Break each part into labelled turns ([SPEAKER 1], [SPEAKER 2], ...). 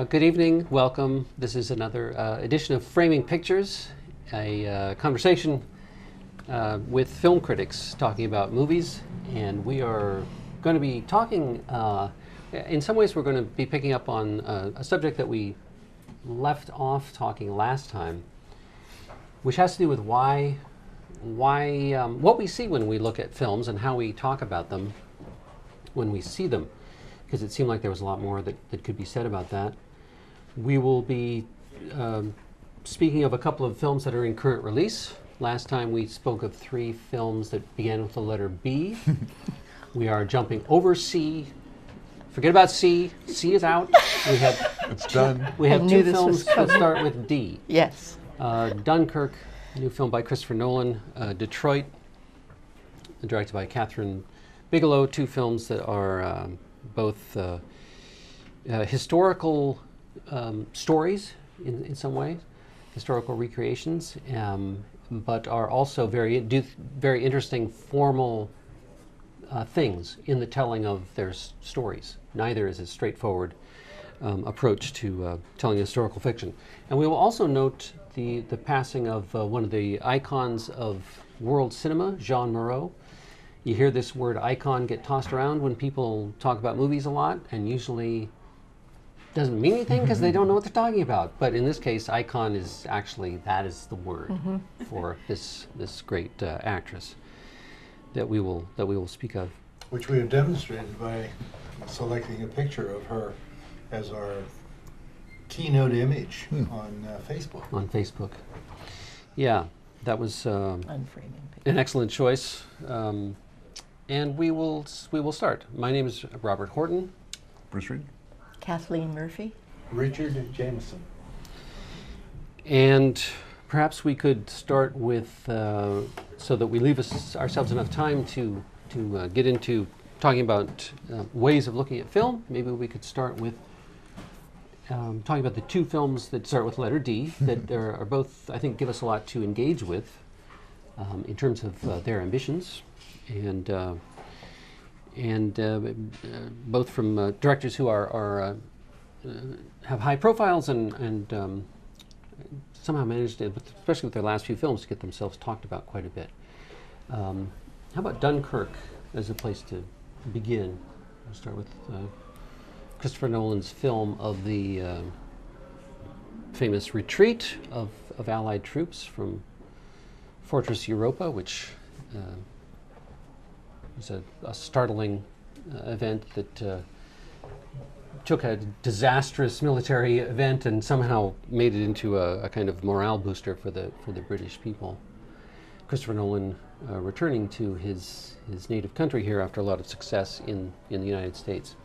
[SPEAKER 1] Good evening, welcome. This is another edition of Framing Pictures, a conversation with film critics talking about movies. And we are going to be talking, in some ways we're going to be picking up on a subject that we left off talking last time, which has to do with what we see when we look at films and how we talk about them when we see them, because it seemed like there was a lot more that could be said about that. We will be speaking of a couple of films that are in current release. Last time we spoke of 3 films that began with the letter B. We are jumping over C. Forget about C. C is out.
[SPEAKER 2] It's done.
[SPEAKER 1] We have 2 films that start with D.
[SPEAKER 3] Yes.
[SPEAKER 1] Dunkirk, a new film by Christopher Nolan. Detroit, directed by Kathryn Bigelow. 2 films that are both historical stories in some ways, historical recreations, but are also very interesting formal things in the telling of their stories. Neither is a straightforward approach to telling historical fiction. And we will also note the passing of one of the icons of world cinema, Jeanne Moreau. You hear this word icon get tossed around when people talk about movies a lot, and usually doesn't mean anything because they don't know what they're talking about. But in this case, icon is actually, that is the word for this great actress that we will speak of.
[SPEAKER 2] Which we have demonstrated by selecting a picture of her as our keynote image on Facebook.
[SPEAKER 1] On Facebook. Yeah, that was
[SPEAKER 3] Unframing.
[SPEAKER 1] an excellent choice. And we will start. My name is Robert Horton.
[SPEAKER 2] Bruce Reed.
[SPEAKER 3] Kathleen Murphy.
[SPEAKER 2] Richard Jameson.
[SPEAKER 1] And perhaps we could start with, so that we leave ourselves enough time to get into talking about ways of looking at film. Maybe we could start with talking about the 2 films that start with letter D that are both, I think, give us a lot to engage with in terms of their ambitions, and both from directors who are have high profiles and somehow managed to, especially with their last few films, to get themselves talked about quite a bit. How about Dunkirk as a place to begin? We'll start with Christopher Nolan's film of the famous retreat of Allied troops from Fortress Europa, which was a startling event that took a disastrous military event and somehow made it into a kind of morale booster for the British people. Christopher Nolan returning to his native country here after a lot of success in the United States.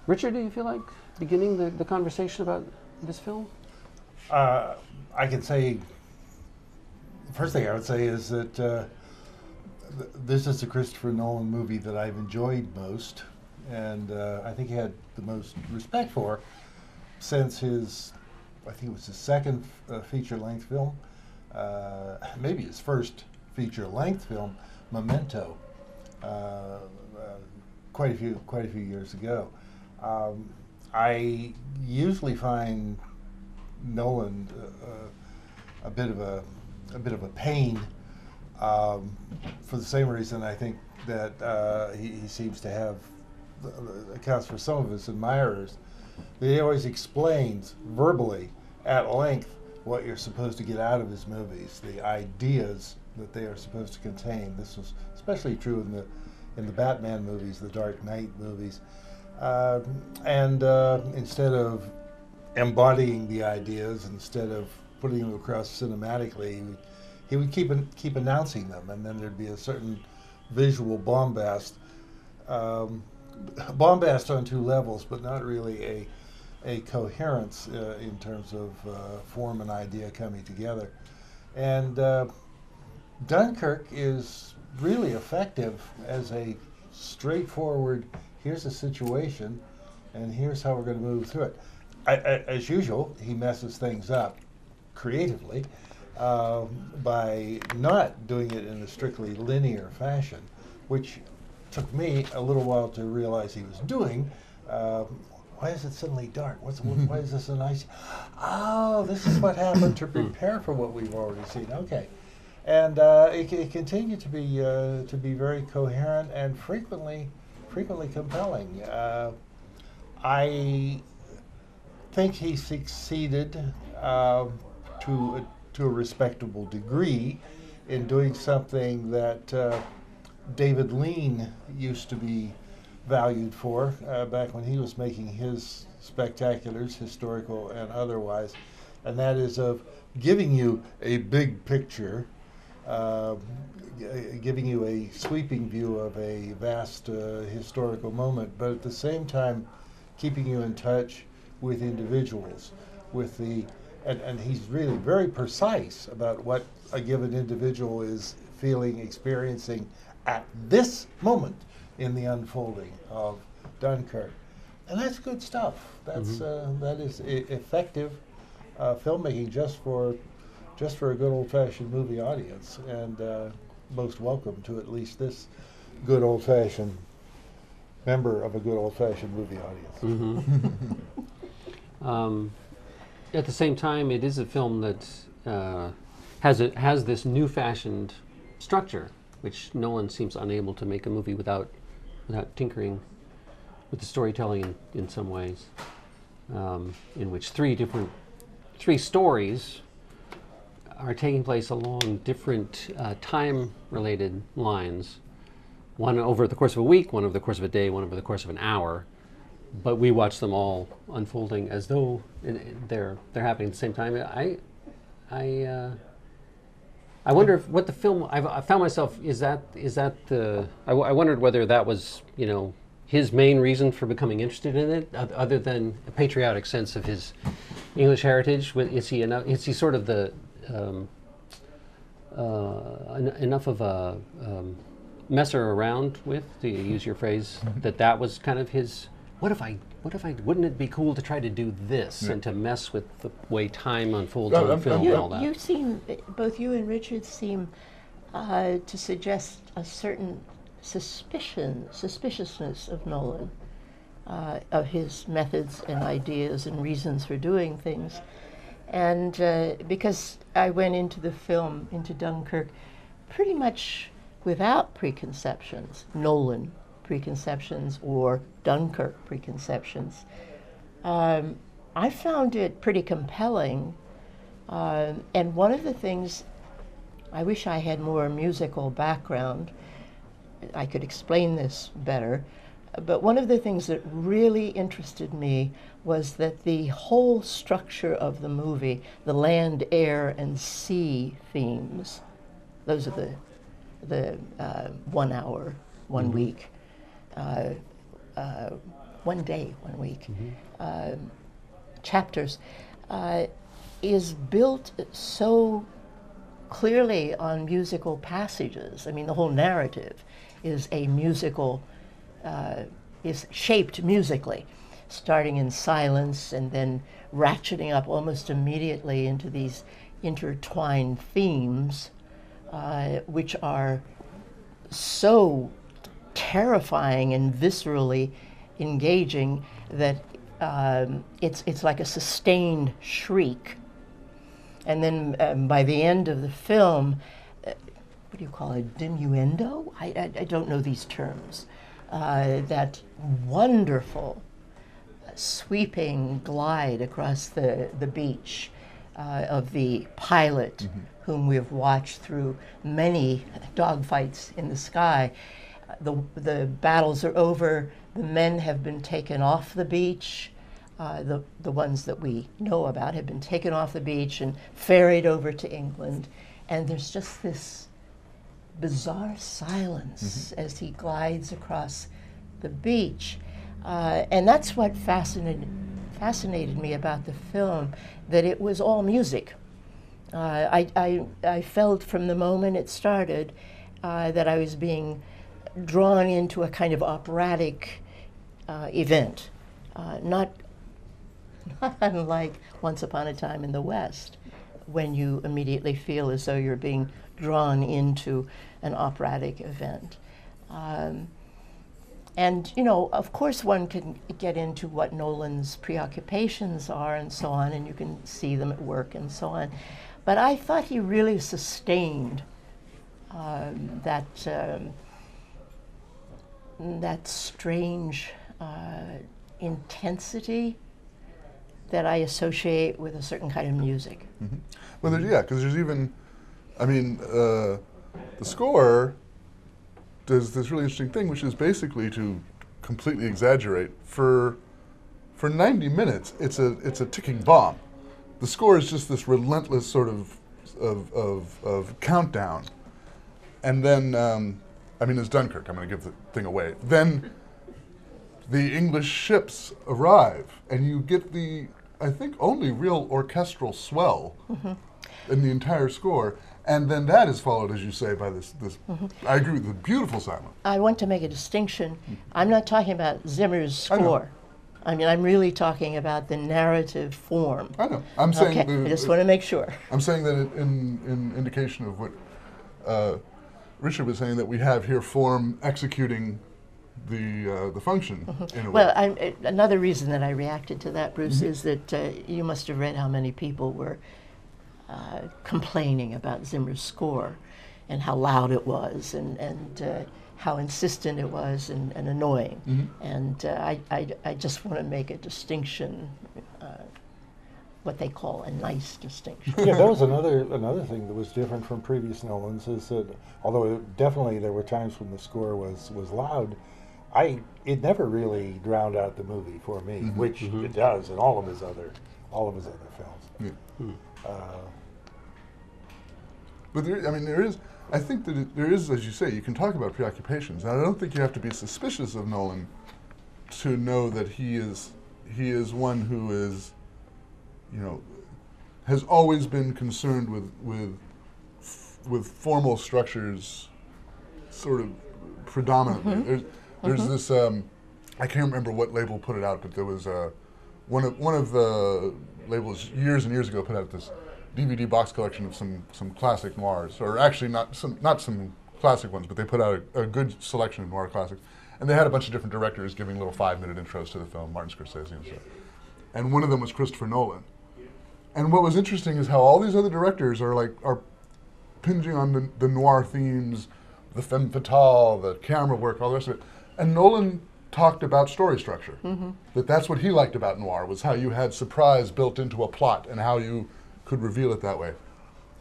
[SPEAKER 1] Richard, do you feel like beginning the conversation about this film?
[SPEAKER 2] I can say, the first thing I would say is that this is the Christopher Nolan movie that I've enjoyed most, and I think he had the most respect for since his, I think it was his second feature-length film, maybe his first feature-length film, Memento, quite a few years ago. I usually find Nolan a bit of a pain, for the same reason I think that he seems to have accounts for some of his admirers. He always explains verbally at length what you're supposed to get out of his movies, the ideas that they are supposed to contain. This was especially true in the Batman movies, the Dark Knight movies, and instead of embodying the ideas, instead of putting them across cinematically, he would keep announcing them, and then there'd be a certain visual bombast on 2 levels, but not really a coherence in terms of form and idea coming together. And Dunkirk is really effective as a straightforward, here's the situation, and here's how we're going to move through it. As usual, he messes things up creatively by not doing it in a strictly linear fashion, which took me a little while to realize he was doing. why is it suddenly dark? Why is this a nice? Oh, this is what happened to prepare for what we've already seen. Okay, and it continued to be very coherent and frequently compelling. I think he succeeded to a respectable degree in doing something that David Lean used to be valued for back when he was making his spectaculars, historical and otherwise, and that is of giving you a big picture, giving you a sweeping view of a vast historical moment, but at the same time keeping you in touch with individuals, with the and he's really very precise about what a given individual is feeling, experiencing at this moment in the unfolding of Dunkirk, and that's good stuff. That's that is effective filmmaking just for a good old-fashioned movie audience, and most welcome to at least this good old-fashioned member of a good old-fashioned movie audience.
[SPEAKER 1] At the same time, it is a film that has this new-fashioned structure, which Nolan seems unable to make a movie without tinkering with the storytelling in some ways, in which three stories are taking place along different time-related lines, one over the course of a week, one over the course of a day, one over the course of an hour, but we watch them all unfolding as though they're happening at the same time. I wonder if what the film. I found myself is that the. I wondered whether that was his main reason for becoming interested in it, other than a patriotic sense of his English heritage. Is he sort of the enough of a messer around with, to use your phrase, that was kind of his. What if I? Wouldn't it be cool to try to do this and to mess with the way time unfolds on film and all that?
[SPEAKER 3] You seem, both you and Richard seem to suggest a certain suspiciousness of Nolan, of his methods and ideas and reasons for doing things. And because I went into the film, into Dunkirk, pretty much without preconceptions, Nolan preconceptions or Dunkirk preconceptions. I found it pretty compelling, and one of the things, I wish I had more musical background, I could explain this better, but one of the things that really interested me was that the whole structure of the movie, the land, air, and sea themes, those are the 1 hour, 1 week, 1 day, 1 week, chapters, is built so clearly on musical passages. I mean, the whole narrative is a musical, is shaped musically, starting in silence and then ratcheting up almost immediately into these intertwined themes, which are so terrifying and viscerally engaging that it's like a sustained shriek. And then by the end of the film, what do you call it, diminuendo? I don't know these terms. That wonderful sweeping glide across the beach of the pilot, whom we've watched through many dogfights in the sky. The battles are over. The men have been taken off the beach. The ones that we know about have been taken off the beach and ferried over to England. And there's just this bizarre silence as he glides across the beach. And that's what fascinated me about the film, that it was all music. I felt from the moment it started that I was being drawn into a kind of operatic event, not unlike Once Upon a Time in the West, when you immediately feel as though you're being drawn into an operatic event. And, you know, of course one can get into what Nolan's preoccupations are and so on, and you can see them at work and so on. But I thought he really sustained that strange intensity that I associate with a certain kind of music.
[SPEAKER 4] Mm-hmm. Well, because there's even, I mean, the score does this really interesting thing, which is basically to completely exaggerate. For 90 minutes, it's a ticking bomb. The score is just this relentless sort of countdown. And then, I mean, it's Dunkirk. I'm going to give the thing away. Then the English ships arrive, and you get the, I think, only real orchestral swell in the entire score. And then that is followed, as you say, by this I agree with the beautiful silence.
[SPEAKER 3] I want to make a distinction. I'm not talking about Zimmer's score. I mean, I'm really talking about the narrative form.
[SPEAKER 4] I know. I'm saying
[SPEAKER 3] I just want to make sure.
[SPEAKER 4] I'm saying that in indication of what Richard was saying, that we have here form executing the function in a way.
[SPEAKER 3] Well, another reason that I reacted to that, Bruce, is that you must have read how many people were complaining about Zimmer's score and how loud it was and how insistent it was and annoying. And I just want to make a distinction, what they call a nice distinction.
[SPEAKER 2] Yeah, that was another thing that was different from previous Nolans, is that although definitely there were times when the score was loud, it never really drowned out the movie for me, which it does in all of his other films.
[SPEAKER 4] Yeah. But there is, I think that there is, as you say, you can talk about preoccupations. And I don't think you have to be suspicious of Nolan to know that he is one who is, has always been concerned with formal structures, sort of predominantly. There's this, I can't remember what label put it out, but there was one of the labels years and years ago put out this DVD box collection of some classic noirs, or actually not some classic ones, but they put out a good selection of noir classics. And they had a bunch of different directors giving little 5-minute intros to the film, Martin Scorsese and stuff. And one of them was Christopher Nolan. And what was interesting is how all these other directors are pinging on the noir themes, the femme fatale, the camera work, all the rest of it. And Nolan talked about story structure. That's what he liked about noir, was how you had surprise built into a plot and how you could reveal it that way.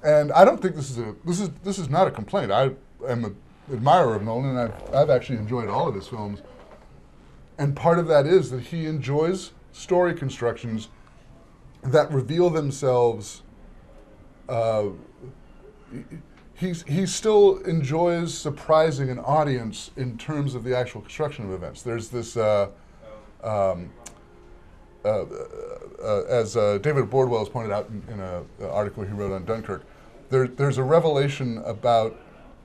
[SPEAKER 4] And I don't think this is not a complaint. I am an admirer of Nolan, and I've actually enjoyed all of his films. And part of that is that he enjoys story constructions that reveal themselves. He still enjoys surprising an audience in terms of the actual construction of events. There's this, as David Bordwell has pointed out in an article he wrote on Dunkirk, there's a revelation about,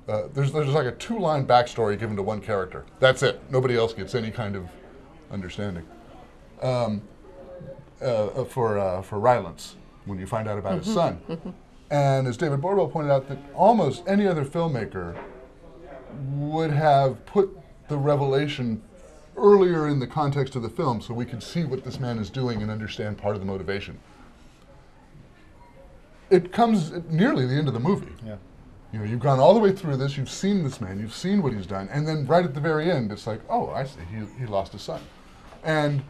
[SPEAKER 4] there's like a 2-line backstory given to one character. That's it. Nobody else gets any kind of understanding. For Rylance, when you find out about his son. And as David Bordwell pointed out, that almost any other filmmaker would have put the revelation earlier in the context of the film so we could see what this man is doing and understand part of the motivation. It comes at nearly the end of the movie.
[SPEAKER 2] Yeah.
[SPEAKER 4] You've gone all the way through this, you've seen this man, you've seen what he's done, and then right at the very end, it's like, oh, I see, he lost his son. And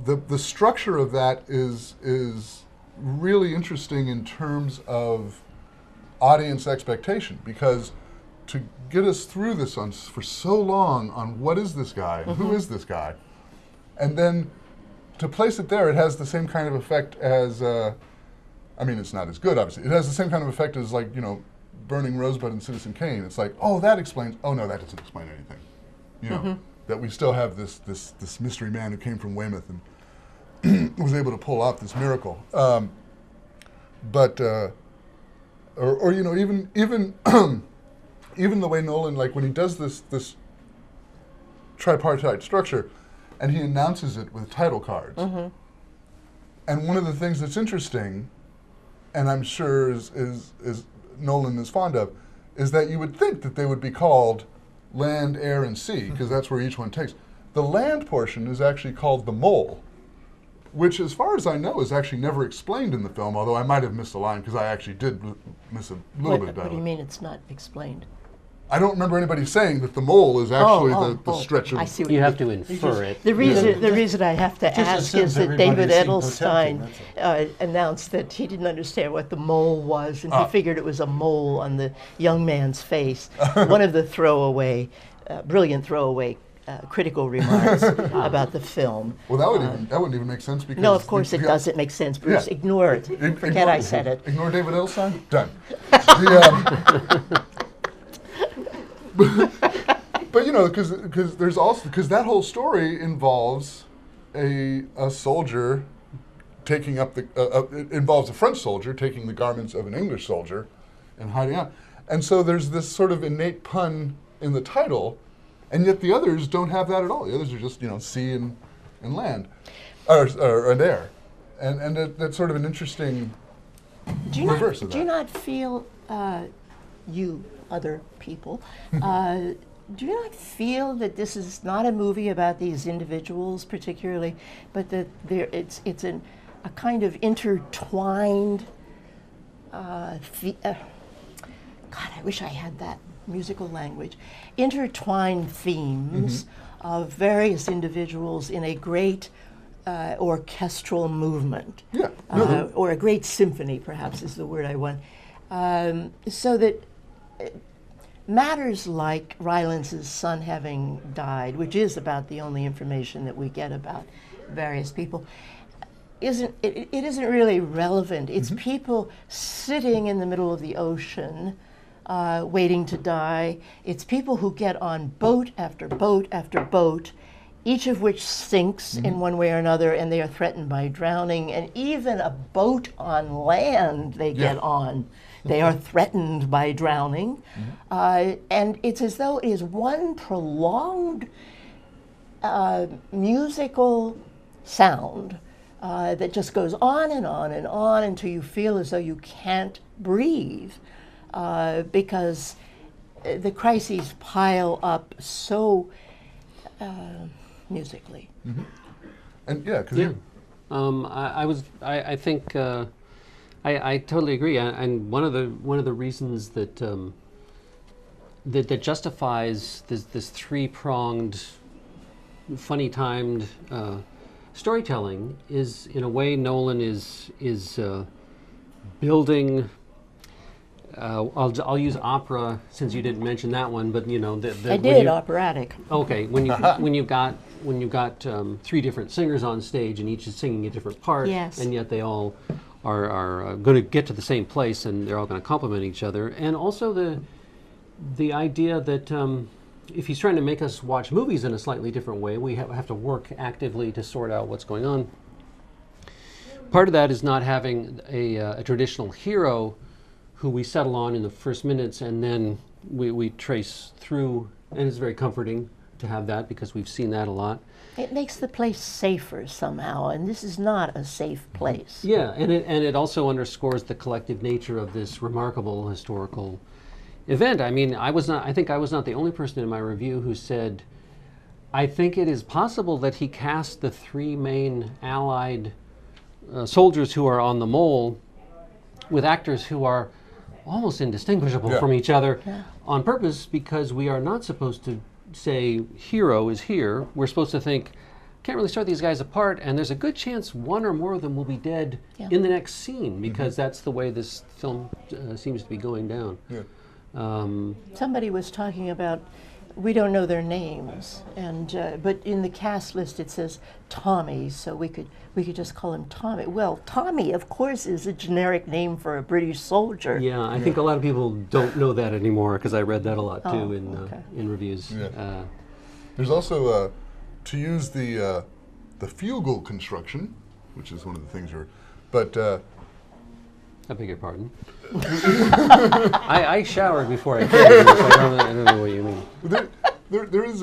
[SPEAKER 4] the structure of that is really interesting in terms of audience expectation, because to get us through this for so long on what is this guy, and who is this guy, and then to place it there, it has the same kind of effect as, it's not as good, obviously. It has the same kind of effect as, Burning Rosebud and Citizen Kane. It's like, oh, that explains, oh no, that doesn't explain anything. That we still have this mystery man who came from Weymouth and was able to pull off this miracle. Even the way Nolan, when he does this tripartite structure, and he announces it with title cards. And one of the things that's interesting, and I'm sure is Nolan is fond of, is that you would think that they would be called land, air, and sea, because that's where each one takes. The land portion is actually called the mole, which, as far as I know, is actually never explained in the film, although I might have missed a line, because I actually did miss a little bit of
[SPEAKER 3] What do you
[SPEAKER 4] dialogue.
[SPEAKER 3] mean it's not explained?
[SPEAKER 4] I don't remember anybody saying that the mole is actually the
[SPEAKER 3] oh,
[SPEAKER 4] stretch of...
[SPEAKER 3] I see what
[SPEAKER 1] You
[SPEAKER 3] you
[SPEAKER 1] have
[SPEAKER 3] mean.
[SPEAKER 1] to infer it.
[SPEAKER 3] The reason I have to
[SPEAKER 2] Just
[SPEAKER 3] ask
[SPEAKER 2] assumes
[SPEAKER 3] is that
[SPEAKER 2] everybody
[SPEAKER 3] David
[SPEAKER 2] has seen
[SPEAKER 3] Edelstein
[SPEAKER 2] Potemkin,
[SPEAKER 3] announced that he didn't understand what the mole was, and he figured it was a mole on the young man's face. One of the brilliant throwaway critical remarks about the film.
[SPEAKER 4] Well, that wouldn't even make sense, because...
[SPEAKER 3] No, of course it doesn't make sense, Bruce.
[SPEAKER 4] Yeah.
[SPEAKER 3] Ignore it. Forget I said it.
[SPEAKER 4] Ignore David Edelstein? Done. But you know, because there's also, because that whole story involves a soldier taking up it involves a French soldier taking the garments of an English soldier and hiding out, and so there's this sort of innate pun in the title, and yet the others don't have that at all. The others are just, sea and land, and air, and that's sort of an interesting reverse of that.
[SPEAKER 3] Do you not feel, you other people, do you not feel that this is not a movie about these individuals particularly, but that it's a kind of intertwined, God, I wish I had that musical language, intertwined themes of various individuals in a great orchestral movement, or a great symphony, perhaps is the word I want, so that matters like Rylance's son having died, which is about the only information that we get about various people, it isn't really relevant. It's people sitting in the middle of the ocean waiting to die. It's people who get on boat after boat after boat, each of which sinks in one way or another, and they are threatened by drowning. And even a boat on land they get on, they are threatened by drowning. And it's as though it is one prolonged musical sound that just goes on and on and on until you feel as though you can't breathe, because the crises pile up so musically.
[SPEAKER 4] And
[SPEAKER 1] I think I totally agree, and one of the reasons that that justifies this three-pronged, funny-timed storytelling is, in a way, Nolan is building. I'll use opera since you didn't mention that one, but
[SPEAKER 3] I did operatic.
[SPEAKER 1] Okay, when you've got three different singers on stage and each is singing a different part, and yet they all are going to get to the same place and they're all going to complement each other, and also the idea that if he's trying to make us watch movies in a slightly different way, we have to work actively to sort out what's going on. Part of that is not having a traditional hero who we settle on in the first minutes and then we trace through, and it's very comforting to have that because we've seen that a lot.
[SPEAKER 3] It makes the place safer somehow, and this is not a safe place.
[SPEAKER 1] Yeah, and it also underscores the collective nature of this remarkable historical event. I mean, I think I was not the only person in my review who said, I think it is possible that he cast the three main Allied soldiers who are on the mole with actors who are almost indistinguishable from each other on purpose, because we are not supposed to say hero is here. We're supposed to think, can't really start these guys apart, and there's a good chance one or more of them will be dead in the next scene, because that's the way this film seems to be going down.
[SPEAKER 3] Somebody was talking about, we don't know their names, and but in the cast list it says Tommy, so we could just call him Tommy. Well, Tommy, of course, is a generic name for a British soldier.
[SPEAKER 1] Yeah, I think a lot of people don't know that anymore, because I read that a lot too in reviews.
[SPEAKER 4] Yeah. There's also to use the fugal construction, which is one of the things
[SPEAKER 1] I beg your pardon. I showered before I came, so I don't know what you mean.
[SPEAKER 4] There is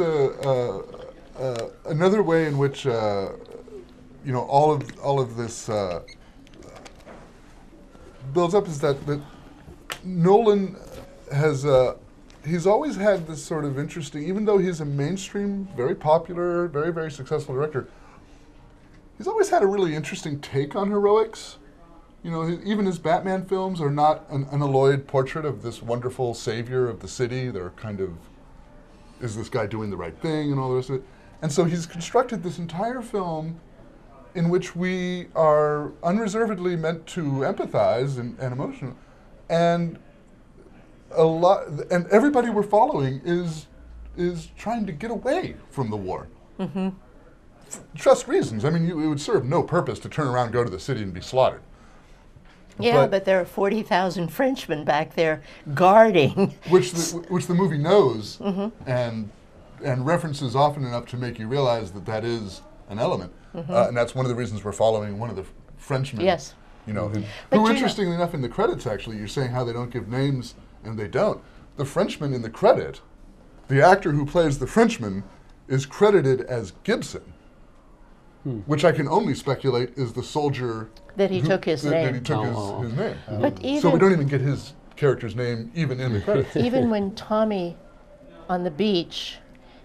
[SPEAKER 4] another way in which all of this builds up, is that Nolan has he's always had this sort of interesting, even though he's a mainstream, very popular, very, very successful director, he's always had a really interesting take on heroics. You know, even his Batman films are not an unalloyed portrait of this wonderful savior of the city. They're kind of, is this guy doing the right thing and all the rest of it? And so he's constructed this entire film in which we are unreservedly meant to empathize and emotional. And and everybody we're following is trying to get away from the war. For just reasons. I mean, it would serve no purpose to turn around, go to the city, and be slaughtered.
[SPEAKER 3] Yeah, but there are 40,000 Frenchmen back there guarding.
[SPEAKER 4] Which the movie knows and references often enough to make you realize that that is an element. And that's one of the reasons we're following one of the Frenchmen.
[SPEAKER 3] Yes.
[SPEAKER 4] You know,
[SPEAKER 3] But
[SPEAKER 4] who
[SPEAKER 3] you
[SPEAKER 4] interestingly enough in the credits, actually, you're saying how they don't give names, and they don't. The Frenchman in the credit, the actor who plays the Frenchman, is credited as Gibson, which I can only speculate is the soldier
[SPEAKER 3] That he took his
[SPEAKER 4] that
[SPEAKER 3] name.
[SPEAKER 4] he took his name.
[SPEAKER 3] But
[SPEAKER 4] So we don't even get his character's name even in the credits.
[SPEAKER 3] even when Tommy on the beach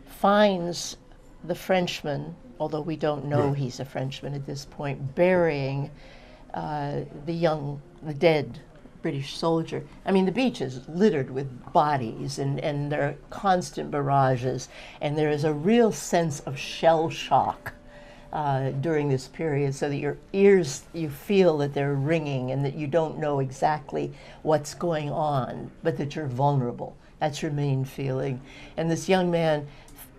[SPEAKER 3] finds the Frenchman, although we don't know
[SPEAKER 4] Right.
[SPEAKER 3] he's a Frenchman at this point, burying the dead British soldier. I mean, the beach is littered with bodies, and there are constant barrages, and there is a real sense of shell shock during this period, so that your ears, you feel that they're ringing and that you don't know exactly what's going on, but that you're vulnerable. That's your main feeling. And this young man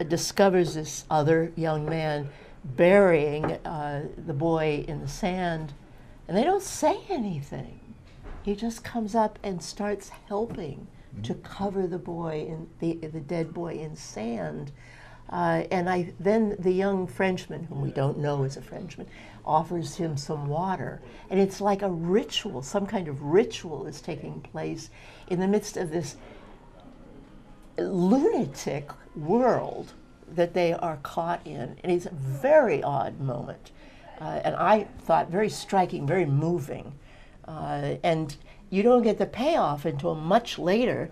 [SPEAKER 3] discovers this other young man burying the boy in the sand, and they don't say anything. He just comes up and starts helping to cover the boy, the dead boy, in sand. Then the young Frenchman, whom we don't know is a Frenchman, offers him some water. And it's like a ritual, some kind of ritual is taking place in the midst of this lunatic world that they are caught in. And it's a very odd moment. And I thought very striking, very moving. And you don't get the payoff until much later,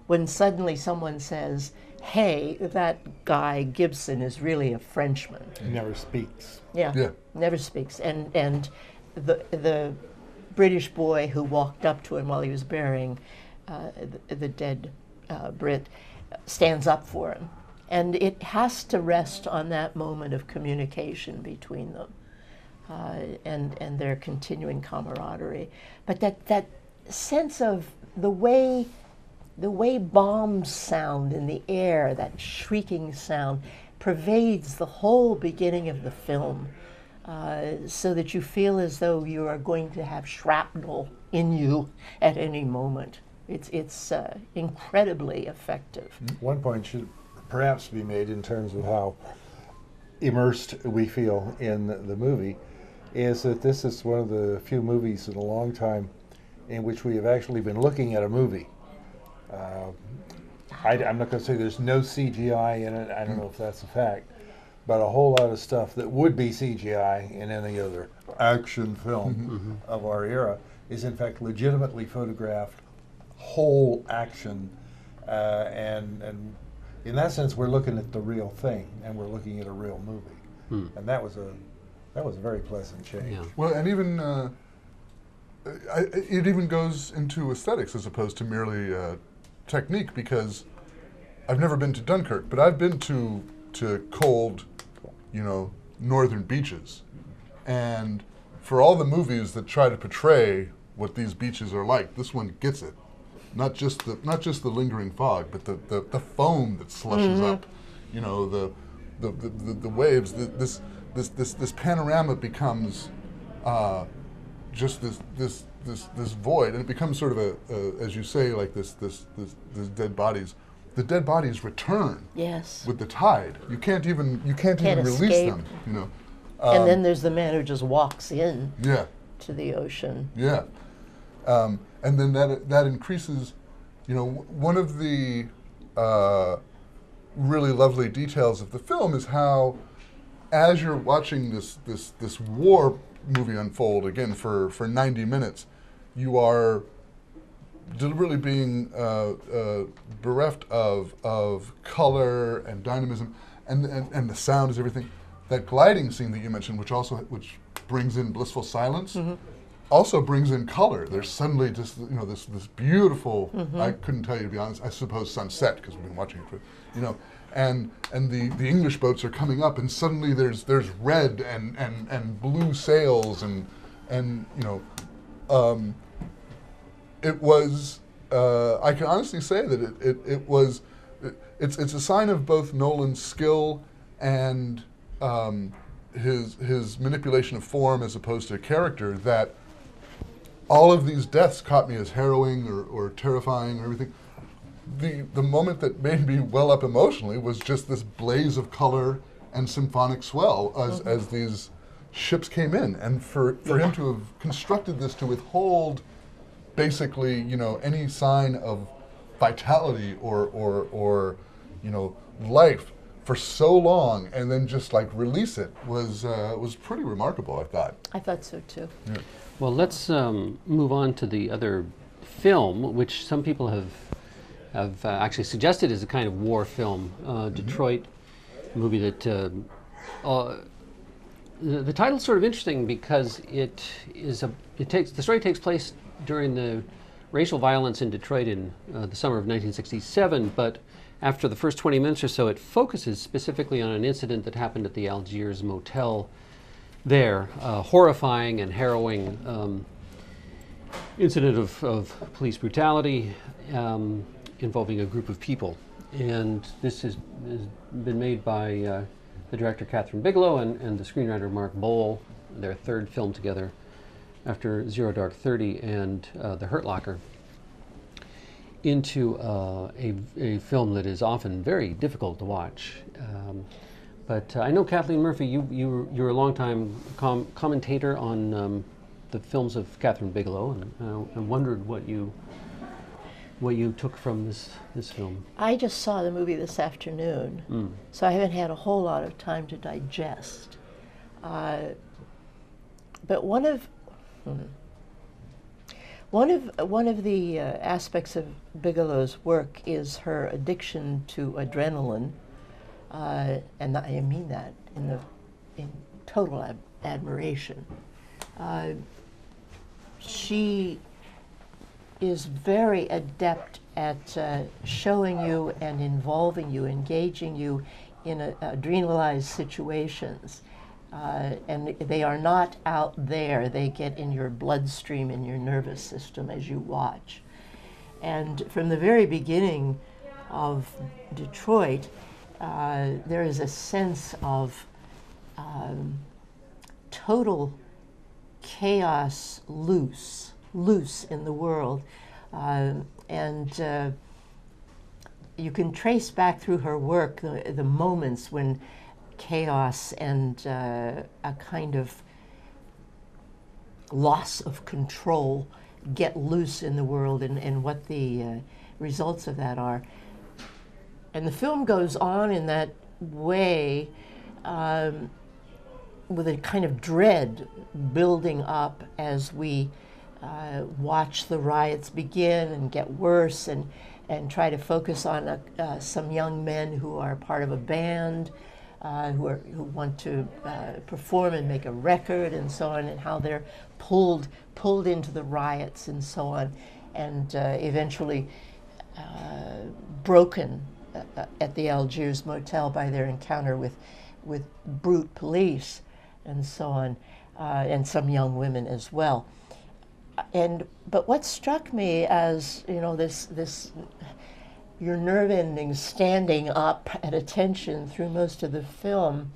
[SPEAKER 3] when suddenly someone says, hey, that guy Gibson is really a Frenchman.
[SPEAKER 2] He never speaks.
[SPEAKER 3] Yeah. Never speaks. And the British boy who walked up to him while he was burying the dead Brit stands up for him. And it has to rest on that moment of communication between them and their continuing camaraderie. But that sense of the way bombs sound in the air, that shrieking sound, pervades the whole beginning of the film, so that you feel as though you are going to have shrapnel in you at any moment. It's incredibly effective.
[SPEAKER 2] One point should perhaps be made in terms of how immersed we feel in the movie, is that this is one of the few movies in a long time in which we have actually been looking at a movie. I'm not going to say there's no CGI in it. I don't know if that's a fact, but a whole lot of stuff that would be CGI in any other action film of our era is in fact legitimately photographed, whole action, and in that sense we're looking at the real thing, and we're looking at a real movie, and that was a very pleasant change.
[SPEAKER 1] Yeah.
[SPEAKER 4] Well, and even it even goes into aesthetics as opposed to merely technique, because I've never been to Dunkirk, but I've been to cold, northern beaches, and for all the movies that try to portray what these beaches are like, this one gets it. Not just the lingering fog, but the foam that slushes up, the waves. This panorama becomes just this void, and it becomes sort of a as you say, like this dead bodies. The dead bodies return.
[SPEAKER 3] Yes.
[SPEAKER 4] With the tide. You can't even release
[SPEAKER 3] escape.
[SPEAKER 4] them.
[SPEAKER 3] And then there's the man who just walks in
[SPEAKER 4] Yeah.
[SPEAKER 3] to the ocean.
[SPEAKER 4] Yeah. And then that increases, one of the really lovely details of the film is how, as you're watching this war movie unfold again for 90 minutes, you are deliberately being bereft of color and dynamism, and the sound is everything. That gliding scene that you mentioned, which brings in blissful silence, also brings in color. There's suddenly just this beautiful. I couldn't tell you, to be honest. I suppose sunset, because we've been watching it for and the English boats are coming up, and suddenly there's red and blue sails and it was. I can honestly say that it's a sign of both Nolan's skill and his manipulation of form as opposed to character, that all of these deaths caught me as harrowing or terrifying or everything. The moment that made me well up emotionally was just this blaze of color and symphonic swell as these ships came in, and for him to have constructed this to withhold basically any sign of vitality or life for so long, and then just like release it was pretty remarkable, I thought.
[SPEAKER 3] I thought so too.
[SPEAKER 4] Yeah.
[SPEAKER 1] Well, let's move on to the other film, which some people have actually suggested is a kind of war film, Detroit, a movie that the title's sort of interesting because the story takes place during the racial violence in Detroit in the summer of 1967, but after the first 20 minutes or so, it focuses specifically on an incident that happened at the Algiers motel there, horrifying and harrowing incident of police brutality involving a group of people. And this has been made by the director Kathryn Bigelow and the screenwriter Mark Bowl, their third film together after Zero Dark 30 and The Hurt Locker, into a film that is often very difficult to watch. But I know, Kathleen Murphy, you're a longtime commentator on the films of Kathryn Bigelow, and I wondered what you took from this film.
[SPEAKER 3] I just saw the movie this afternoon, so I haven't had a whole lot of time to digest. But one of the aspects of Bigelow's work is her addiction to adrenaline, and I mean that in total admiration. She is very adept at showing you and involving you, engaging you in adrenalized situations. And they are not out there. They get in your bloodstream, in your nervous system as you watch. And from the very beginning of Detroit, there is a sense of total chaos, loose in the world. And you can trace back through her work the moments when chaos and a kind of loss of control get loose in the world, and what the results of that are. And the film goes on in that way, with a kind of dread building up as we watch the riots begin and get worse, and try to focus on some young men who are part of a band, who want to perform and make a record and so on, and how they're pulled into the riots and so on, and eventually broken at the Algiers motel by their encounter with brute police and so on, and some young women as well. But what struck me as, this your nerve endings standing up at attention through most of the film,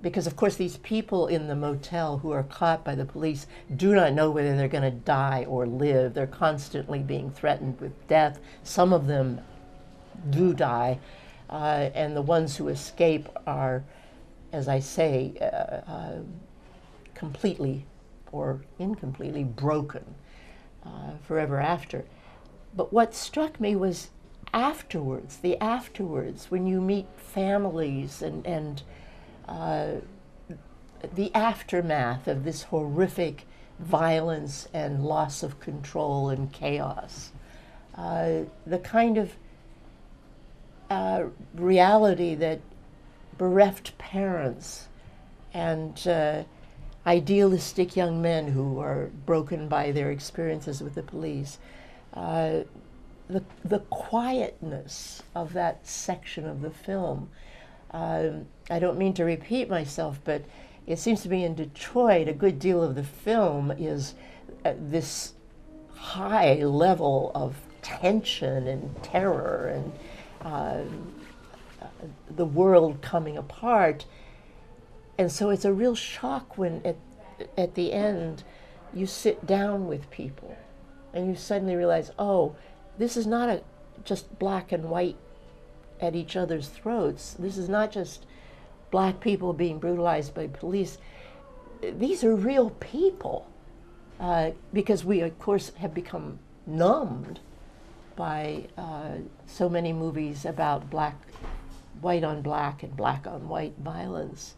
[SPEAKER 3] because of course these people in the motel who are caught by the police do not know whether they're going to die or live. They're constantly being threatened with death. Some of them do die, and the ones who escape are, as I say, completely or incompletely broken forever after. But what struck me was the afterwards, when you meet families and the aftermath of this horrific violence and loss of control and chaos. The kind of reality that bereft parents and idealistic young men who are broken by their experiences with the police, the quietness of that section of the film. I don't mean to repeat myself, but it seems to me in Detroit a good deal of the film is this high level of tension and terror and the world coming apart. And so it's a real shock when at the end you sit down with people and you suddenly realize, oh, this is not just black and white at each other's throats. This is not just black people being brutalized by police. These are real people, because we, of course, have become numbed by so many movies about white on black and black on white violence.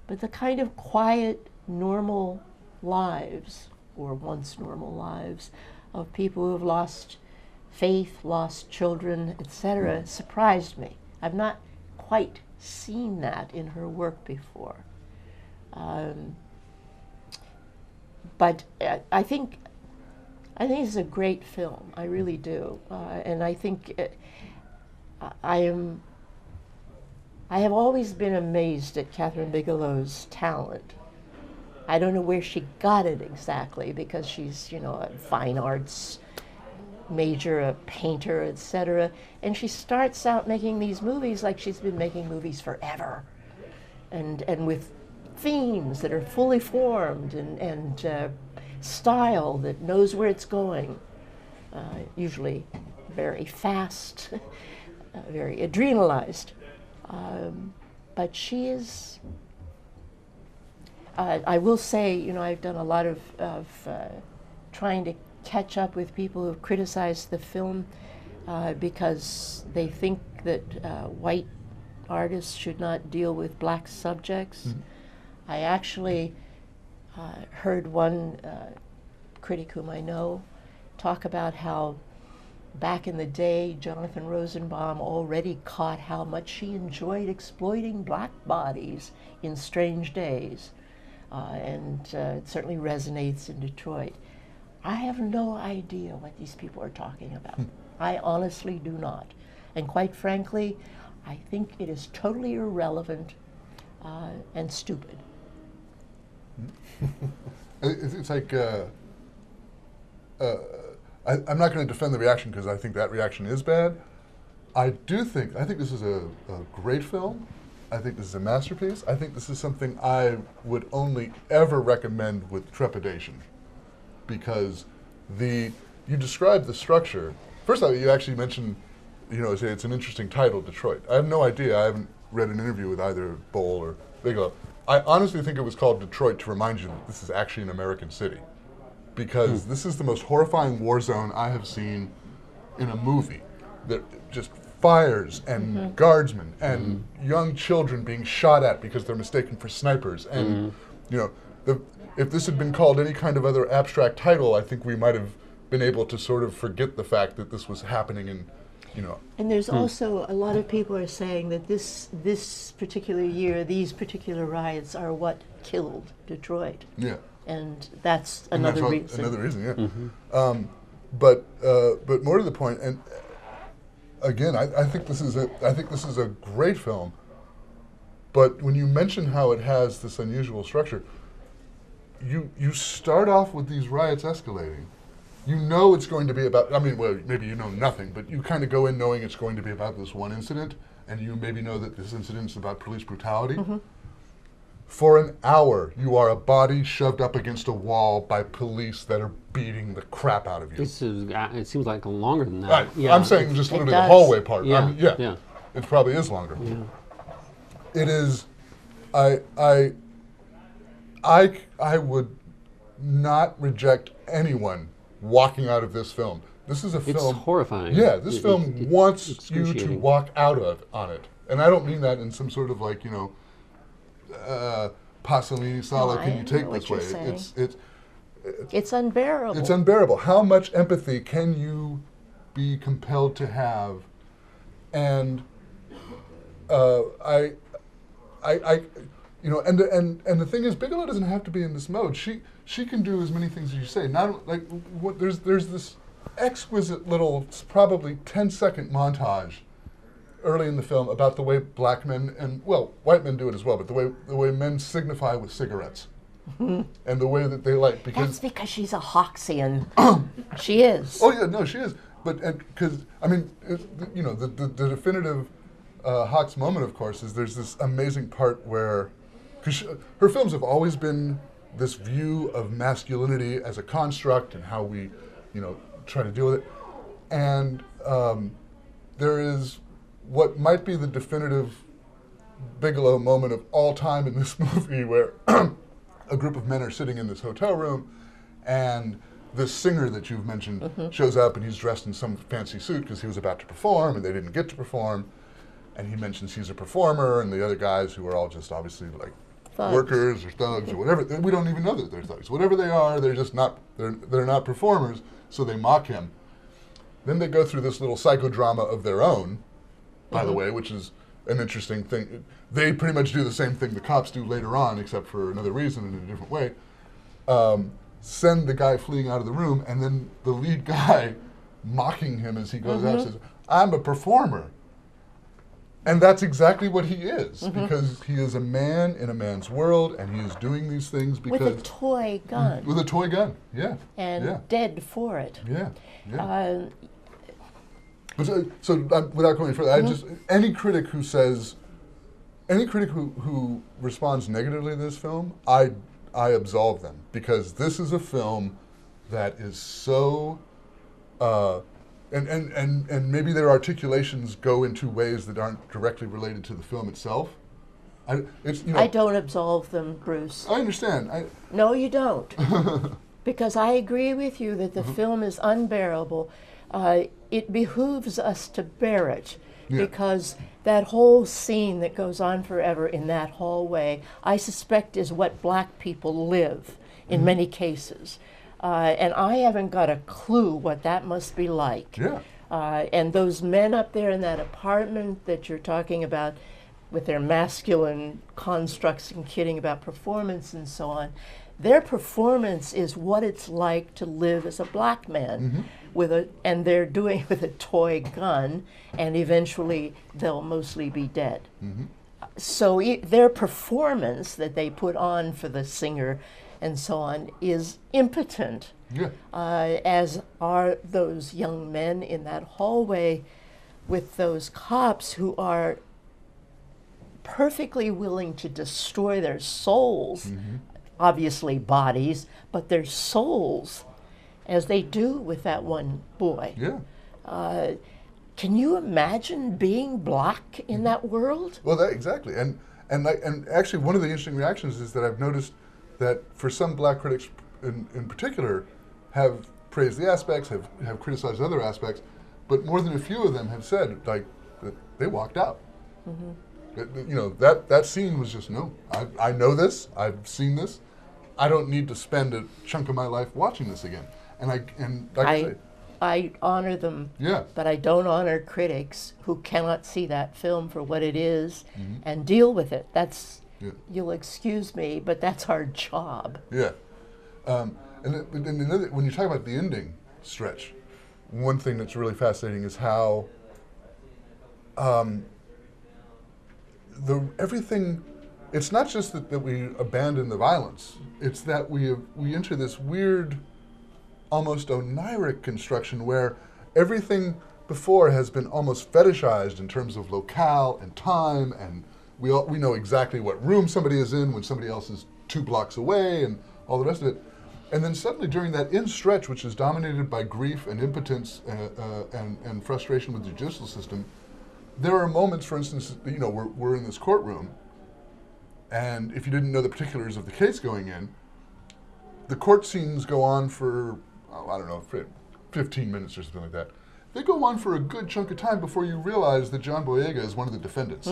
[SPEAKER 3] But the kind of quiet, normal lives, or once normal lives, of people who have lost faith, lost children, etc., surprised me. I've not quite seen that in her work before. But I think it's a great film. I really do, and I think I have always been amazed at Kathryn Bigelow's talent. I don't know where she got it exactly, because she's, a fine arts major, a painter, etc. And she starts out making these movies like she's been making movies forever, and with themes that are fully formed and style that knows where it's going. Usually very fast, very adrenalized. But she is. I will say, I've done a lot of trying to catch up with people who have criticized the film because they think that white artists should not deal with black subjects. Mm-hmm. I actually heard one critic whom I know talk about how back in the day, Jonathan Rosenbaum already caught how much she enjoyed exploiting black bodies in Strange Days. And it certainly resonates in Detroit. I have no idea what these people are talking about. I honestly do not. And quite frankly, I think it is totally irrelevant and stupid.
[SPEAKER 4] It's like, I'm not going to defend the reaction because I think that reaction is bad. I think this is a great film. I think this is a masterpiece. I think this is something I would only ever recommend with trepidation, because you described the structure. First of all, you actually mentioned, say it's an interesting title, Detroit. I have no idea. I haven't read an interview with either Bowl or Bigelow. I honestly think it was called Detroit to remind you that this is actually an American city, because this is the most horrifying war zone I have seen in a movie. That just fires and guardsmen and young children being shot at because they're mistaken for snipers. And if this had been called any kind of other abstract title, I think we might have been able to sort of forget the fact that this was happening in,
[SPEAKER 3] And there's also a lot of people are saying that this particular year, these particular riots are what killed Detroit.
[SPEAKER 4] Yeah.
[SPEAKER 3] And that's another reason.
[SPEAKER 4] Another reason, yeah. But more to the point, and again, I think this is a great film. But when you mention how it has this unusual structure, you start off with these riots escalating. You know it's going to be about, maybe you know nothing, but you kind of go in knowing it's going to be about this one incident, and you maybe know that this incident is about police brutality. Mm-hmm. For an hour, you are a body shoved up against a wall by police that are beating the crap out of you.
[SPEAKER 1] It seems like longer than that.
[SPEAKER 4] Right.
[SPEAKER 1] Yeah,
[SPEAKER 4] I'm saying just literally the hallway part.
[SPEAKER 1] Yeah.
[SPEAKER 4] Yeah. It probably is longer.
[SPEAKER 1] Yeah.
[SPEAKER 4] It is. I would not reject anyone walking out of this film. This is a film.
[SPEAKER 1] It's horrifying.
[SPEAKER 4] Yeah, this film wants you to walk out on it, and I don't mean that in some sort of Pasolini style. Can you take this way?
[SPEAKER 3] It's unbearable.
[SPEAKER 4] It's unbearable. How much empathy can you be compelled to have? And and the thing is, Bigelow doesn't have to be in this mode. She can do as many things as you say. Not like there's this exquisite little, probably 10-second montage early in the film about the way black men and white men do it as well, but the way men signify with cigarettes. And the way that they
[SPEAKER 3] That's because she's a Hoxian. She is.
[SPEAKER 4] Oh yeah, no, she is. But because I mean, the definitive Hawks moment, of course, is there's this amazing part where, because her films have always been this view of masculinity as a construct and how we, try to deal with it, and there is what might be the definitive Bigelow moment of all time in this movie, where a group of men are sitting in this hotel room, and this singer that you've mentioned shows up, and he's dressed in some fancy suit because he was about to perform, and they didn't get to perform. And he mentions he's a performer, and the other guys, who are all just obviously like
[SPEAKER 3] Thugs.
[SPEAKER 4] Workers or thugs or whatever, we don't even know that they're thugs. Whatever they are, they're just not. They're not performers, so they mock him. Then they go through this little psychodrama of their own, by the way, which is an interesting thing. They pretty much do the same thing the cops do later on, except for another reason in a different way. Send the guy fleeing out of the room, and then the lead guy mocking him as he goes out says, "I'm a performer." And that's exactly what he is, because he is a man in a man's world, and he is doing these things because...
[SPEAKER 3] With a toy gun.
[SPEAKER 4] With a toy gun, yeah.
[SPEAKER 3] And dead for it.
[SPEAKER 4] Yeah, yeah. But so without going further, I just, any critic who responds negatively to this film, I absolve them, because this is a film that is so... And maybe their articulations go into ways that aren't directly related to the film itself. I
[SPEAKER 3] don't absolve them, Bruce.
[SPEAKER 4] I understand.
[SPEAKER 3] No, you don't. Because I agree with you that the film is unbearable. It behooves us to bear it. Yeah. Because that whole scene that goes on forever in that hallway, I suspect is what black people live in many cases. And I haven't got a clue what that must be like.
[SPEAKER 4] Yeah.
[SPEAKER 3] And those men up there in that apartment that you're talking about with their masculine constructs and kidding about performance and so on, their performance is what it's like to live as a black man and they're doing it with a toy gun, and eventually they'll mostly be dead. So their performance that they put on for the singer and so on is impotent, as are those young men in that hallway with those cops who are perfectly willing to destroy their souls, obviously bodies, but their souls, as they do with that one boy.
[SPEAKER 4] Yeah.
[SPEAKER 3] Can you imagine being black in that world?
[SPEAKER 4] Well, exactly. And actually, one of the interesting reactions is that I've noticed that for some black critics in particular have praised the aspects, have criticized other aspects, but more than a few of them have said, like, that they walked out. That scene was just, no, I know this, I've seen this, I don't need to spend a chunk of my life watching this again.
[SPEAKER 3] I honor them, but I don't honor critics who cannot see that film for what it is and deal with it. That's... You'll excuse me, but that's our job.
[SPEAKER 4] Yeah. And another, when you talk about the ending stretch, one thing that's really fascinating is how everything, it's not just that we abandon the violence, it's that we enter this weird, almost oniric construction where everything before has been almost fetishized in terms of locale and time, and we know exactly what room somebody is in when somebody else is 2 blocks away and all the rest of it. And then suddenly during that end stretch, which is dominated by grief and impotence and frustration with the judicial system, there are moments, for instance, we're in this courtroom, and if you didn't know the particulars of the case going in, the court scenes go on for, 15 minutes or something like that. They go on for a good chunk of time before you realize that John Boyega is one of the defendants.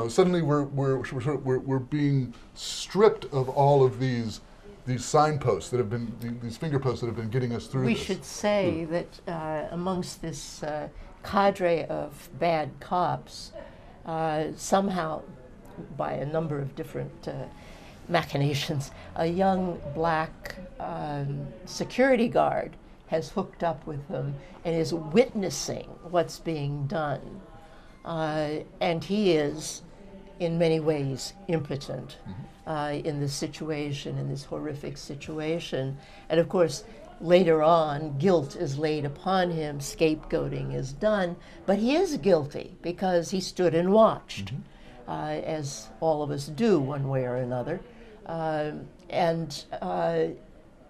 [SPEAKER 4] Suddenly we're being stripped of all of these these signposts that have been these finger posts that have been getting us through
[SPEAKER 3] We
[SPEAKER 4] this.
[SPEAKER 3] should say that amongst this cadre of bad cops, somehow, by a number of different machinations, a young black security guard has hooked up with them and is witnessing what's being done. And he is, in many ways, impotent in this situation, in this horrific situation. And of course, later on, guilt is laid upon him, scapegoating is done, but he is guilty because he stood and watched, as all of us do one way or another.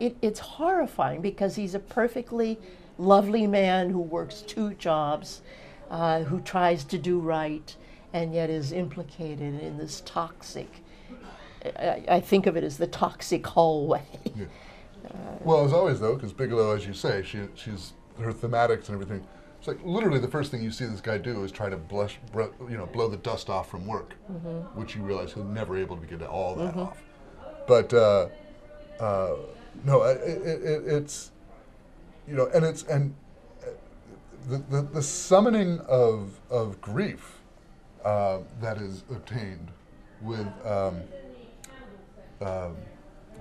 [SPEAKER 3] It's horrifying because he's a perfectly lovely man who works 2 jobs, who tries to do right, and yet is implicated in this toxic, I think of it as the toxic hallway.
[SPEAKER 4] Yeah. Well, as always, though, because Bigelow, as you say, she's her thematics and everything. It's like literally the first thing you see this guy do is try to blow the dust off from work, which you realize he'll never able to get all that off. But no, it's the summoning of grief that is obtained with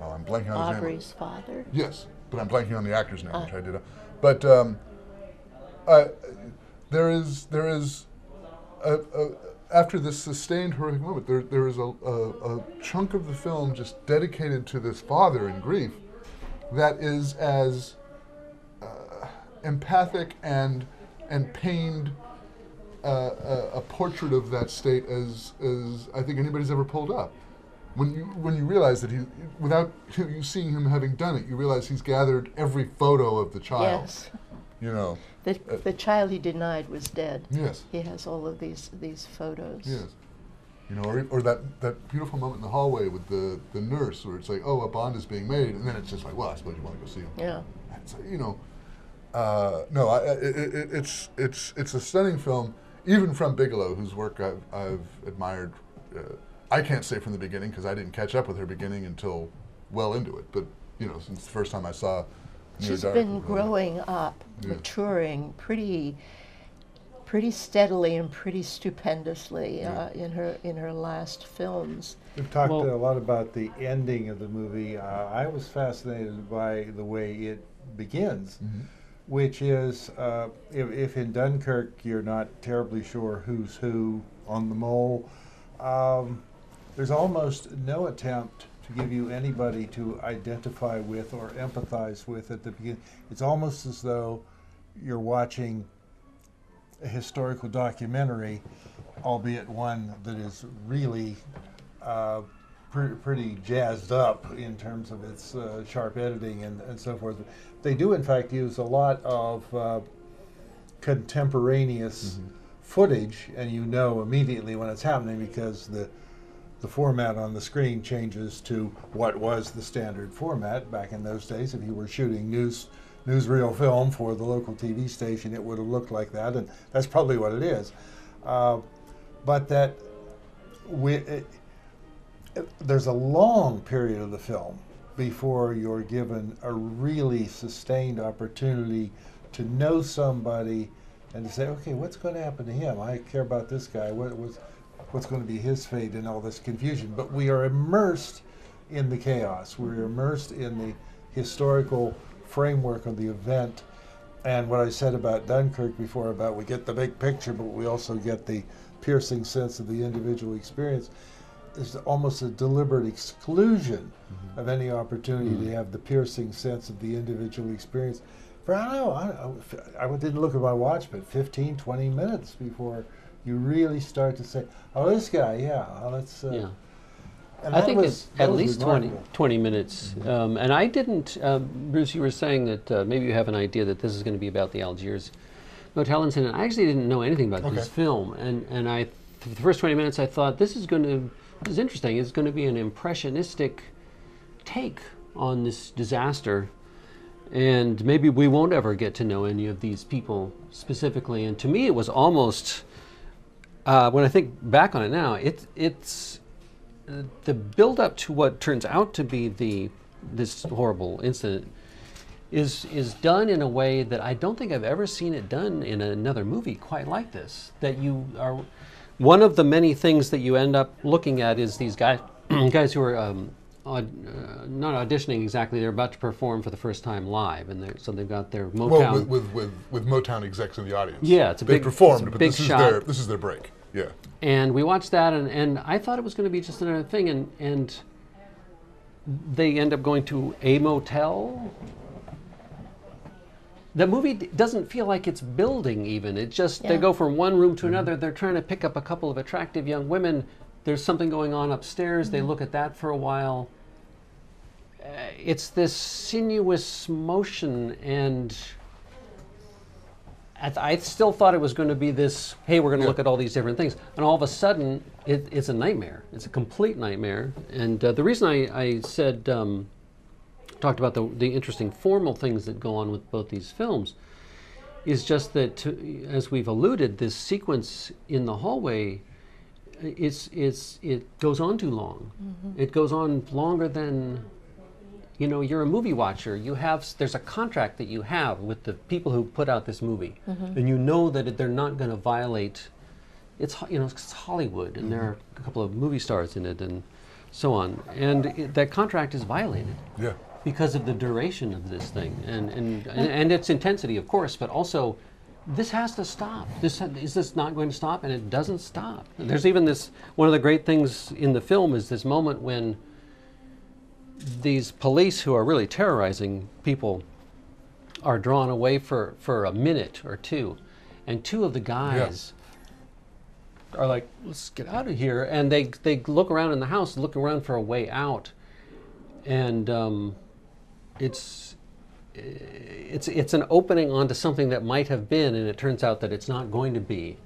[SPEAKER 4] I'm blanking on his name.
[SPEAKER 3] Aubrey's father.
[SPEAKER 4] Yes, but I'm blanking on the actor's name, which I did. But there is after this sustained horrific moment, there is a chunk of the film just dedicated to this father in grief that is as empathic and pained a portrait of that state as I think anybody's ever pulled up. When you realize that without you seeing him having done it, you realize he's gathered every photo of the child.
[SPEAKER 3] Yes.
[SPEAKER 4] You know.
[SPEAKER 3] The child he denied was dead.
[SPEAKER 4] Yes.
[SPEAKER 3] He has all of these photos.
[SPEAKER 4] Yes. You know, or that beautiful moment in the hallway with the nurse, where it's like, oh, a bond is being made, and then it's just like, well, I suppose you want to go see him.
[SPEAKER 3] Yeah.
[SPEAKER 4] It's, you know, no, it's a stunning film, even from Bigelow, whose work I've admired. I can't say from the beginning because I didn't catch up with her beginning until well into it. But you know, since the first time I saw.
[SPEAKER 3] She's been growing up, maturing pretty steadily and pretty stupendously in her last films.
[SPEAKER 2] We've talked a lot about the ending of the movie. I was fascinated by the way it begins, which is if in Dunkirk you're not terribly sure who's who on the mole, there's almost no attempt to give you anybody to identify with or empathize with at the beginning. It's almost as though you're watching a historical documentary, albeit one that is really pretty jazzed up in terms of its sharp editing and so forth. They do, in fact, use a lot of contemporaneous footage, and you know immediately when it's happening because the format on the screen changes to what was the standard format back in those days. If you were shooting newsreel film for the local TV station, it would have looked like that, and that's probably what it is. But that there's a long period of the film before you're given a really sustained opportunity to know somebody and to say, okay, what's going to happen to him? I care about this guy. What's going to be his fate in all this confusion? But we are immersed in the chaos. We're immersed in the historical framework of the event. And what I said about Dunkirk before, about we get the big picture, but we also get the piercing sense of the individual experience, is almost a deliberate exclusion of any opportunity to have the piercing sense of the individual experience. For, I didn't look at my watch, but 15, 20 minutes before you really start to say, oh, this guy, let's...
[SPEAKER 1] Yeah.
[SPEAKER 2] And
[SPEAKER 1] I think
[SPEAKER 2] was,
[SPEAKER 1] it's at least 20
[SPEAKER 2] remarkable.
[SPEAKER 1] minutes. And I didn't, Bruce, you were saying that maybe you have an idea that this is going to be about the Algiers motel incident. I actually didn't know anything about this film. And I, for the first 20 minutes, I thought, this is interesting. It's going to be an impressionistic take on this disaster. And maybe we won't ever get to know any of these people specifically. And to me, it was almost... when I think back on it now, it's the build-up to what turns out to be the this horrible incident, is done in a way that I don't think I've ever seen it done in another movie quite like this. That you are, one of the many things that you end up looking at is these guys who are not auditioning exactly. They're about to perform for the first time live, and so they've got their Motown.
[SPEAKER 4] Well, with Motown execs in the audience.
[SPEAKER 1] Yeah, it's a
[SPEAKER 4] they
[SPEAKER 1] big
[SPEAKER 4] performed, but
[SPEAKER 1] big
[SPEAKER 4] this
[SPEAKER 1] shot.
[SPEAKER 4] is their break. Yeah.
[SPEAKER 1] And we watched that, and I thought it was going to be just another thing, and they end up going to a motel. The movie doesn't feel like it's building even. It just, they go from one room to another. They're trying to pick up a couple of attractive young women. There's something going on upstairs. They look at that for a while. It's this sinuous motion, and I still thought it was going to be this, hey, we're going to look at all these different things. And all of a sudden, it's a nightmare. It's a complete nightmare. And the reason I said, talked about the interesting formal things that go on with both these films is just that, as we've alluded, this sequence in the hallway, it goes on too long. It goes on longer than, you're a movie watcher. There's a contract that you have with the people who put out this movie, and you know that they're not going to violate. It's Hollywood, and there are a couple of movie stars in it, and so on, and that contract is violated.
[SPEAKER 4] Yeah.
[SPEAKER 1] Because of the duration of this thing and its intensity, of course, but also this has to stop. Is this not going to stop? And it doesn't stop. And there's even this, one of the great things in the film is this moment when these police who are really terrorizing people are drawn away for a minute or two, and two of the guys are like, let's get out of here, and they look around in the house, look around for a way out, and it's an opening onto something that might have been, and it turns out that it's not going to be.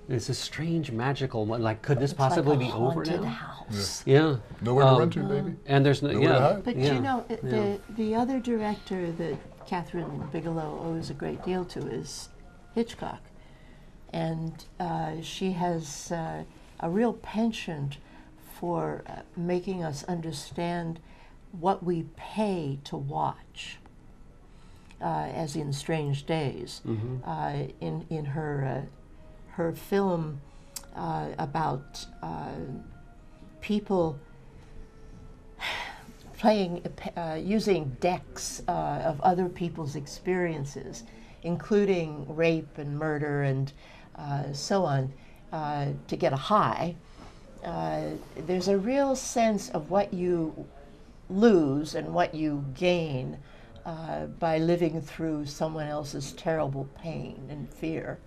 [SPEAKER 1] It's a strange, magical, like, could this possibly
[SPEAKER 3] like a
[SPEAKER 1] be over
[SPEAKER 3] haunted
[SPEAKER 1] now?
[SPEAKER 3] house.
[SPEAKER 1] Yeah.
[SPEAKER 4] Nowhere to run to, baby.
[SPEAKER 1] And there's no,
[SPEAKER 4] Nowhere to hide.
[SPEAKER 3] But the other director that Kathryn Bigelow owes a great deal to is Hitchcock. And she has a real penchant for making us understand what we pay to watch, as in Strange Days. In her film about people using decks of other people's experiences, including rape and murder and so on, to get a high. There's a real sense of what you lose and what you gain by living through someone else's terrible pain and fear.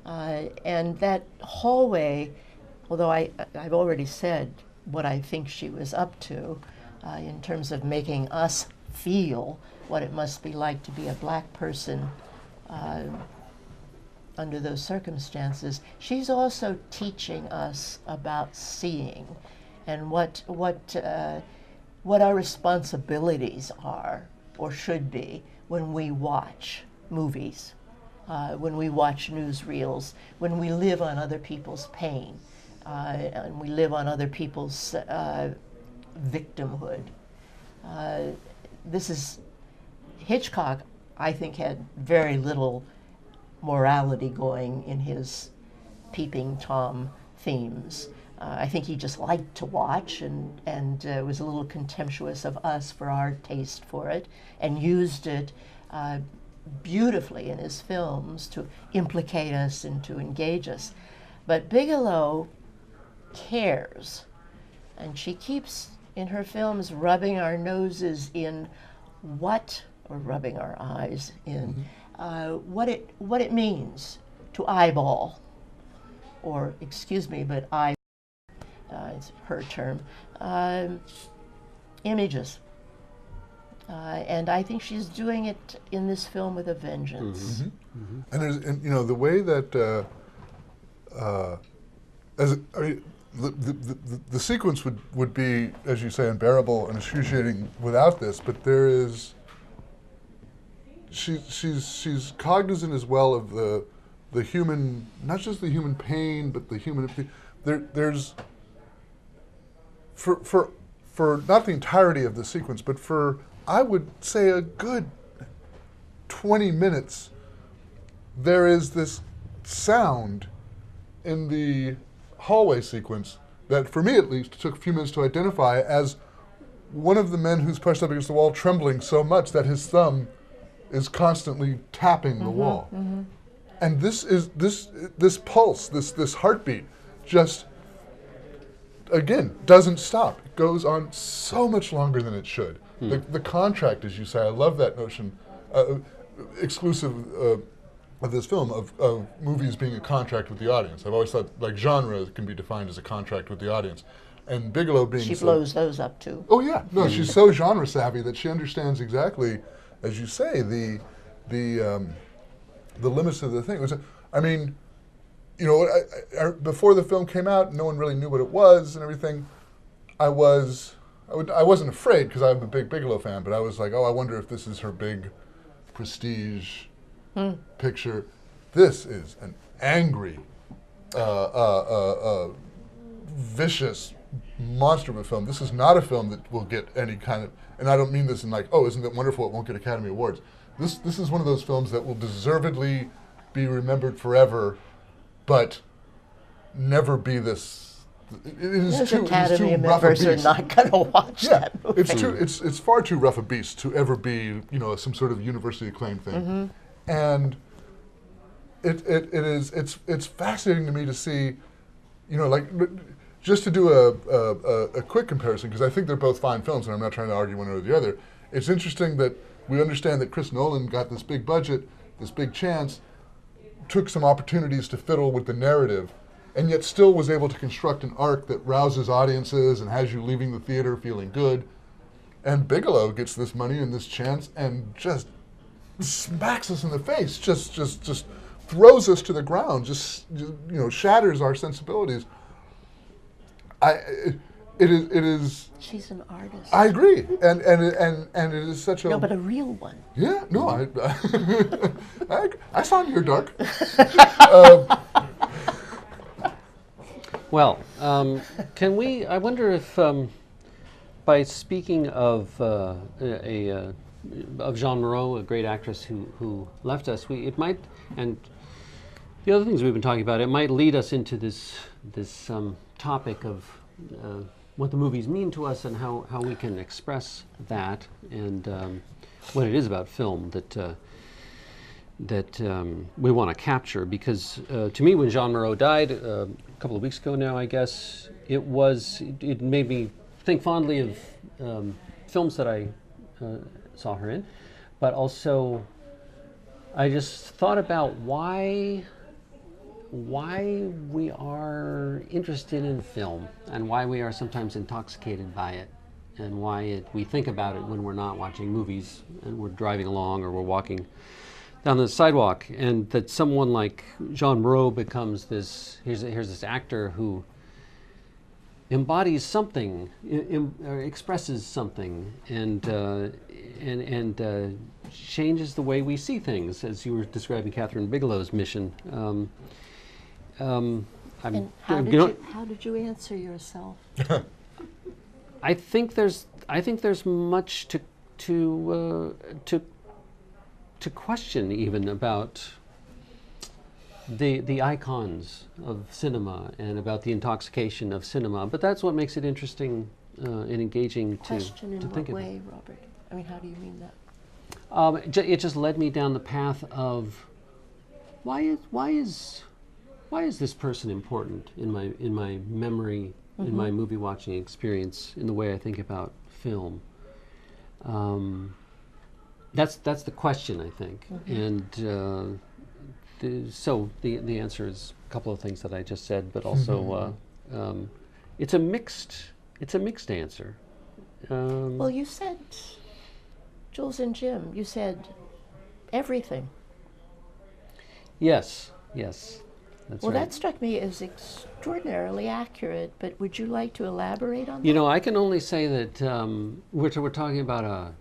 [SPEAKER 3] And that hallway, although I've already said what I think she was up to in terms of making us feel what it must be like to be a black person under those circumstances, she's also teaching us about seeing and what our responsibilities are or should be when we watch movies, when we watch newsreels, when we live on other people's pain, and we live on other people's victimhood. Hitchcock, I think, had very little morality going in his Peeping Tom themes. I think he just liked to watch and was a little contemptuous of us for our taste for it, and used it beautifully in his films to implicate us and to engage us. But Bigelow cares, and she keeps in her films rubbing our noses in or rubbing our eyes in what it means to eyeball, or excuse me, but it's her term, images. And I think she's doing it in this film with a vengeance.
[SPEAKER 4] And the way that the sequence would be, as you say, unbearable and excruciating without this, but there is she's cognizant as well of the human, not just the human pain, but the human. There's for for not the entirety of the sequence, but for, I would say, a good 20 minutes, there is this sound in the hallway sequence that, for me at least, took a few minutes to identify as one of the men who's pushed up against the wall trembling so much that his thumb is constantly tapping the wall. And this pulse, this heartbeat, just, again, doesn't stop. It goes on so much longer than it should. The contract, as you say, I love that notion, exclusive of this film, of movies being a contract with the audience. I've always thought, like, genre can be defined as a contract with the audience. And Bigelow being
[SPEAKER 3] She blows those up too.
[SPEAKER 4] Oh yeah, no, she's so genre savvy that she understands exactly, as you say, the limits of the thing. I mean, you know, before the film came out, no one really knew what it was and everything. I wasn't afraid because I'm a big Bigelow fan, but I was like, oh, I wonder if this is her big prestige picture. This is an angry, vicious monster of a film. This is not a film that will get any kind of, and I don't mean this in like, oh, isn't it wonderful it won't get Academy Awards. This is one of those films that will deservedly be remembered forever, but never be this. It is
[SPEAKER 3] Those
[SPEAKER 4] too,
[SPEAKER 3] Academy
[SPEAKER 4] it is too rough a
[SPEAKER 3] members are
[SPEAKER 4] beast.
[SPEAKER 3] not going to watch that movie.
[SPEAKER 4] It's far too rough a beast to ever be, you know, some sort of universally acclaimed thing. And it's fascinating to me to see, you know, like, just to do a quick comparison, because I think they're both fine films, and I'm not trying to argue one or the other. It's interesting that we understand that Chris Nolan got this big budget, this big chance, took some opportunities to fiddle with the narrative, and yet still was able to construct an arc that rouses audiences and has you leaving the theater feeling good. And Bigelow gets this money and this chance and just smacks us in the face, just throws us to the ground, just you know, shatters our sensibilities. It is.
[SPEAKER 3] She's an artist.
[SPEAKER 4] I agree, and it is such a.
[SPEAKER 3] No, but a real one.
[SPEAKER 4] Yeah, no, I saw Near Dark.
[SPEAKER 1] Well, can we? I wonder if, by speaking of Jeanne Moreau, a great actress who left us, it might, and the other things we've been talking about, it might lead us into this topic of what the movies mean to us and how we can express that, and what it is about film that we want to capture. Because to me, when Jeanne Moreau died a couple of weeks ago now, I guess, it made me think fondly of films that I saw her in, but also I just thought about why we are interested in film and why we are sometimes intoxicated by it, and why we think about it when we're not watching movies and we're driving along or we're walking down the sidewalk, and that someone like Jeanne Moreau becomes this, here's this actor who embodies something, or expresses something, and changes the way we see things, as you were describing Kathryn Bigelow's mission.
[SPEAKER 3] And how did you answer yourself?
[SPEAKER 1] I think there's much to question even about the icons of cinema and about the intoxication of cinema. But that's what makes it interesting and engaging to think
[SPEAKER 3] In what
[SPEAKER 1] about.
[SPEAKER 3] way, Robert? I mean, how do you mean that?
[SPEAKER 1] It just led me down the path of why is this person important in my memory, in my movie watching experience, in the way I think about film. That's the question, I think, and so the answer is a couple of things that I just said, but also it's a mixed answer.
[SPEAKER 3] Well, you said Jules and Jim. You said everything.
[SPEAKER 1] Yes, that's
[SPEAKER 3] Well,
[SPEAKER 1] right.
[SPEAKER 3] that struck me as extraordinarily accurate, but would you like to elaborate on that?
[SPEAKER 1] You know, I can only say that we're talking about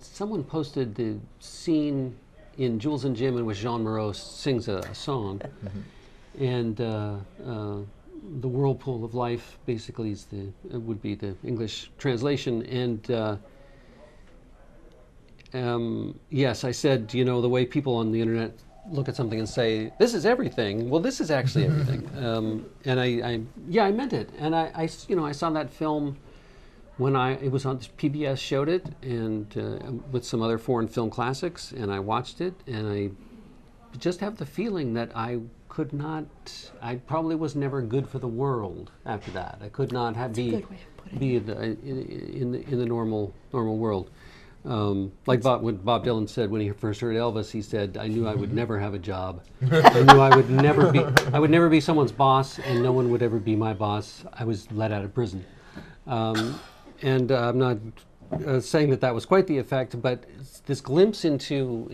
[SPEAKER 1] someone posted the scene in Jules and Jim in which Jeanne Moreau sings a song, and the whirlpool of life, basically, is would be the English translation. And yes, I said, you know, the way people on the internet look at something and say, this is everything. Well, this is actually everything. And I meant it. And I saw that film when it was on PBS, showed it, and with some other foreign film classics, and I watched it, and I just have the feeling that I probably was never good for the world after that. I could not be in the normal world. Like when Bob Dylan said when he first heard Elvis, he said, "I knew I would never have a job. I knew I would never be someone's boss, and no one would ever be my boss. I was let out of prison." And I'm not saying that was quite the effect, but this glimpse into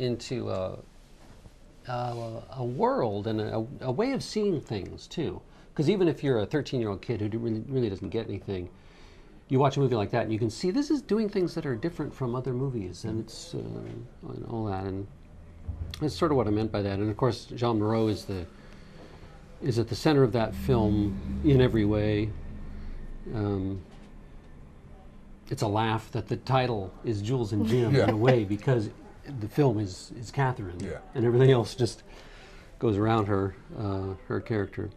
[SPEAKER 1] a world and a way of seeing things too. Because even if you're a 13-year-old kid who really doesn't get anything, you watch a movie like that and you can see this is doing things that are different from other movies, and it's and all that, and that's sort of what I meant by that. And of course, Jeanne Moreau is at the center of that film in every way. It's a laugh that the title is Jules and Jim in a way, because the film is Kathryn, and everything else just goes around her character.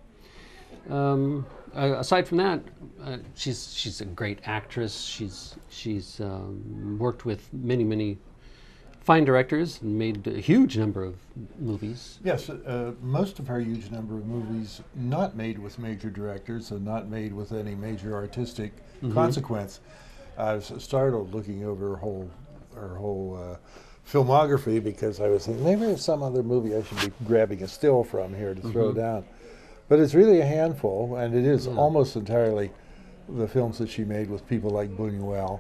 [SPEAKER 1] Aside from that, she's a great actress. She's worked with many fine directors and made a huge number of movies.
[SPEAKER 2] Yes, most of her huge number of movies not made with major directors and not made with any major artistic consequence. I was startled looking over her whole filmography, because I was thinking maybe there's some other movie I should be grabbing a still from here to throw down. But it's really a handful, and it is almost entirely the films that she made with people like Buñuel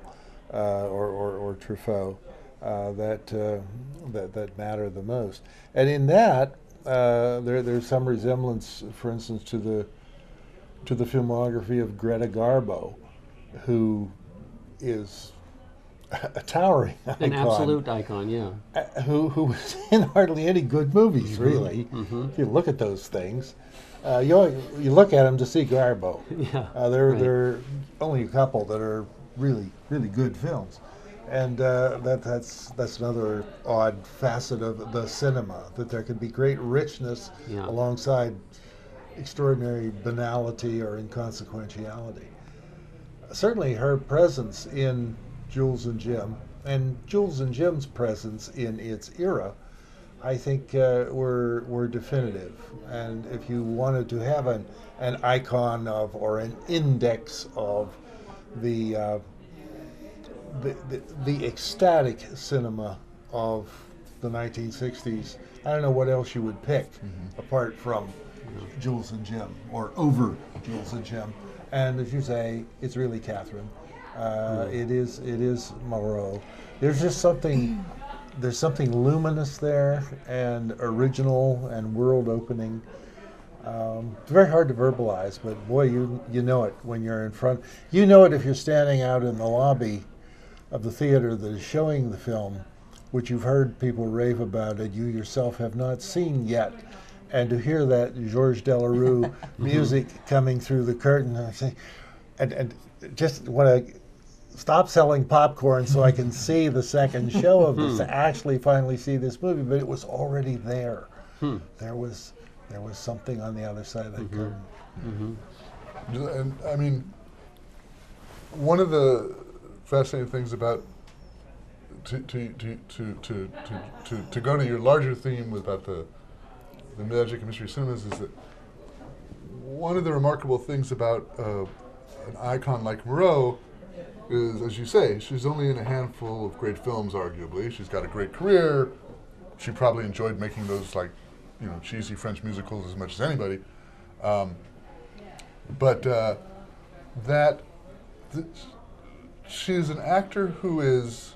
[SPEAKER 2] or Truffaut that matter the most. And in that, there's some resemblance, for instance, to the filmography of Greta Garbo, who is a towering icon.
[SPEAKER 1] An absolute icon, yeah.
[SPEAKER 2] Who was in hardly any good movies, really. If you look at those things. You look at them to see Garbo. There are only a couple that are really good films, and that's another odd facet of the cinema, that there can be great richness alongside extraordinary banality or inconsequentiality. Certainly, her presence in Jules and Jim, and Jules and Jim's presence in its era, I think were definitive. And if you wanted to have an icon of, or an index of the ecstatic cinema of the 1960s, I don't know what else you would pick apart from Jules and Jim, or over Jules and Jim. And as you say, it's really Kathryn. It is Moreau. There's just something. There's something luminous there, and original, and world-opening. It's very hard to verbalize, but boy, you know it when you're in front. You know it if you're standing out in the lobby of the theater that is showing the film, which you've heard people rave about and you yourself have not seen yet. And to hear that Georges Delerue music coming through the curtain, and just want to stop selling popcorn so I can see the second show of this, to actually finally see this movie. But it was already there. There was something on the other side of that curtain.
[SPEAKER 4] And I mean, one of the fascinating things about to go to your larger theme about the magic and mystery of cinemas is that one of the remarkable things about an icon like Moreau is, as you say, she's only in a handful of great films, arguably. She's got a great career. She probably enjoyed making those, like, cheesy French musicals as much as anybody. She's an actor who is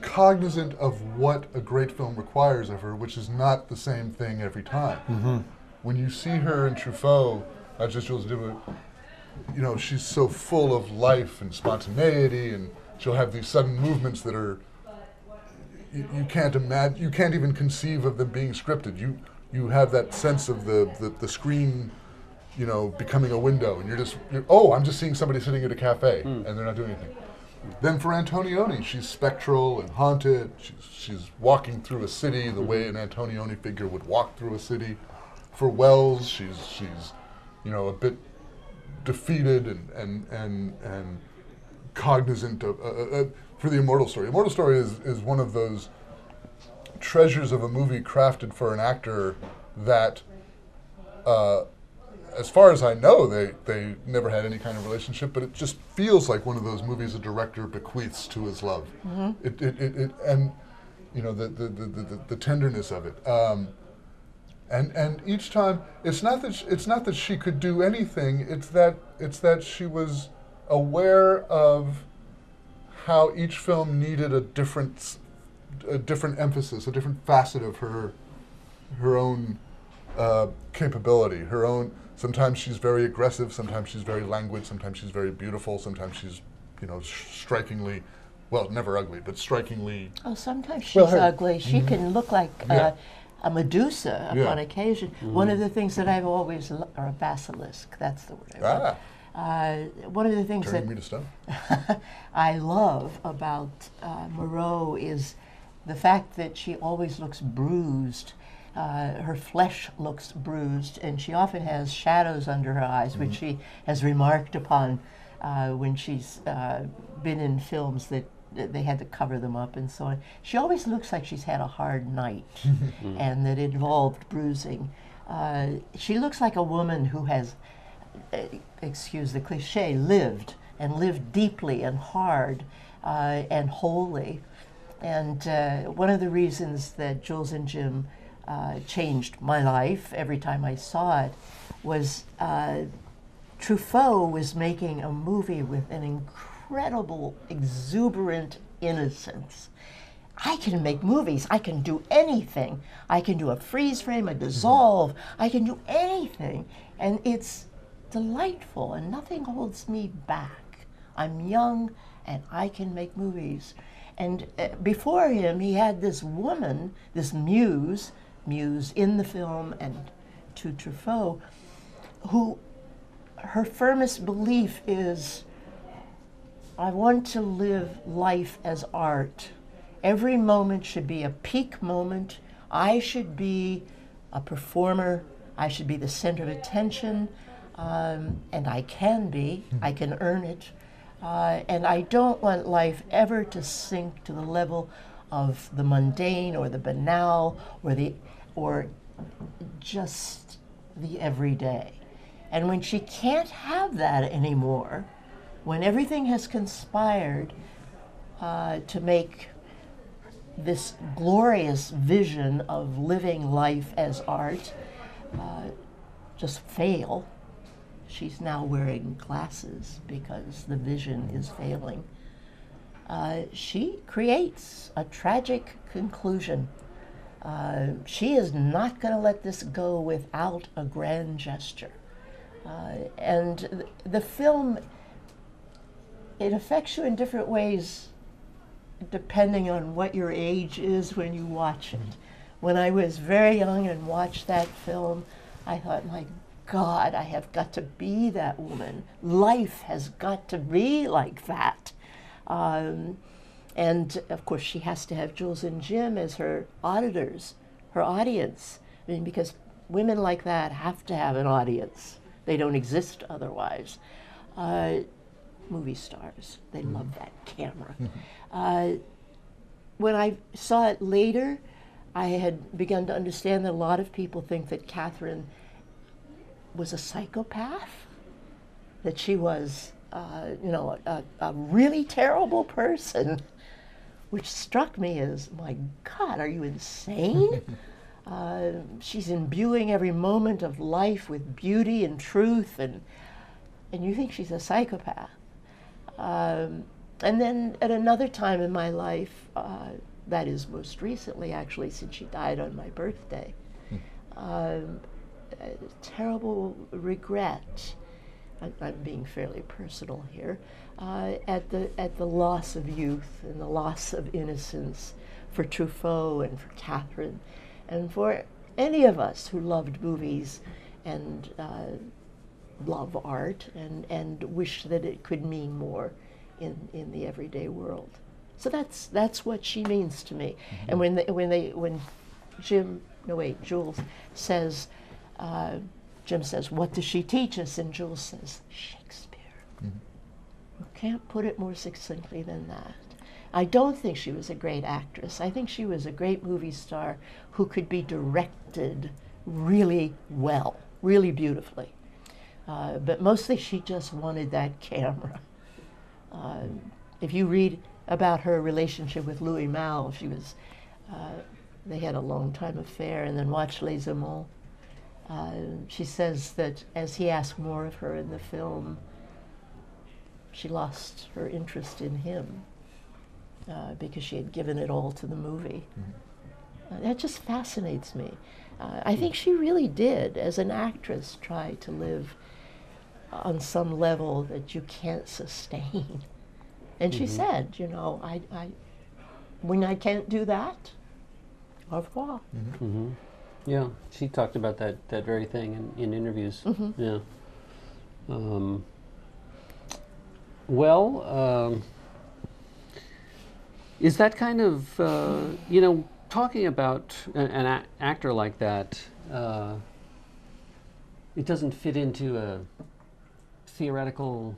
[SPEAKER 4] cognizant of what a great film requires of her, which is not the same thing every time. When you see her in Truffaut, not just Jules Dibble, she's so full of life and spontaneity, and she'll have these sudden movements that are you can't imagine, you can't even conceive of them being scripted. you have that sense of the screen, becoming a window, and I'm just seeing somebody sitting at a cafe, and they're not doing anything. Then for Antonioni, she's spectral and haunted. She's walking through a city the way an Antonioni figure would walk through a city. For Wells, she's a bit defeated and cognizant of. For the Immortal Story, Immortal Story is one of those treasures of a movie crafted for an actor that, as far as I know, they never had any kind of relationship, but it just feels like one of those movies a director bequeaths to his love. It and the tenderness of it. And each time, it's not that she could do anything. It's that she was aware of how each film needed a different emphasis, a different facet of her own capability, her own. Sometimes she's very aggressive, sometimes she's very languid, sometimes she's very beautiful, sometimes she's, strikingly, well, never ugly, but strikingly.
[SPEAKER 3] Oh, sometimes she's ugly. She can look like a Medusa on occasion. One of the things that I've always, or a basilisk, that's the word I want. One of the things
[SPEAKER 4] Turning me to stone.
[SPEAKER 3] I love about Moreau is the fact that she always looks bruised. Her flesh looks bruised, and she often has shadows under her eyes, which she has remarked upon when she's been in films that they had to cover them up and so on. She always looks like she's had a hard night and that it involved bruising. She looks like a woman who has, excuse the cliche, lived deeply and hard and wholly. And one of the reasons that Jules and Jim changed my life every time I saw it was Truffaut was making a movie with an incredible, exuberant innocence. I can make movies. I can do anything. I can do a freeze frame, a dissolve. I can do anything. And it's delightful, and nothing holds me back. I'm young, and I can make movies. And before him, he had this woman, this muse in the film and to Truffaut, who her firmest belief is, I want to live life as art. Every moment should be a peak moment. I should be a performer. I should be the center of attention. And I can be. I can earn it. And I don't want life ever to sink to the level of the mundane or the banal or just the everyday. And when she can't have that anymore, when everything has conspired to make this glorious vision of living life as art just fail, she's now wearing glasses because the vision is failing. She creates a tragic conclusion. She is not going to let this go without a grand gesture. And the film, it affects you in different ways depending on what your age is when you watch it. When I was very young and watched that film, I thought, my God, I have got to be that woman. Life has got to be like that. And of course, she has to have Jules and Jim as her auditors, her audience. I mean, because women like that have to have an audience. They don't exist otherwise. Movie stars, they love that camera. When I saw it later, I had begun to understand that a lot of people think that Kathryn was a psychopath, that she was, a really terrible person, which struck me as, my God, are you insane? She's imbuing every moment of life with beauty and truth, and you think she's a psychopath. And then at another time in my life, that is most recently actually, since she died on my birthday, terrible regret, I'm being fairly personal here, at the loss of youth and the loss of innocence for Truffaut and for Kathryn, and for any of us who loved movies and love art and wish that it could mean more in the everyday world. So that's what she means to me. And when Jules says, Jim says, "What does she teach us?" And Jules says, "Shakespeare." You can't put it more succinctly than that. I don't think she was a great actress. I think she was a great movie star who could be directed really well, really beautifully. But mostly she just wanted that camera. If you read about her relationship with Louis Malle, they had a long time affair, and then watch Les Amants. She says that as he asked more of her in the film, she lost her interest in him because she had given it all to the movie. That just fascinates me. I think she really did, as an actress, try to live on some level that you can't sustain. And she said, you know, when I can't do that, au revoir.
[SPEAKER 1] Yeah, she talked about that very thing in interviews. Yeah. Is that kind of, you know, talking about an actor like that, it doesn't fit into a theoretical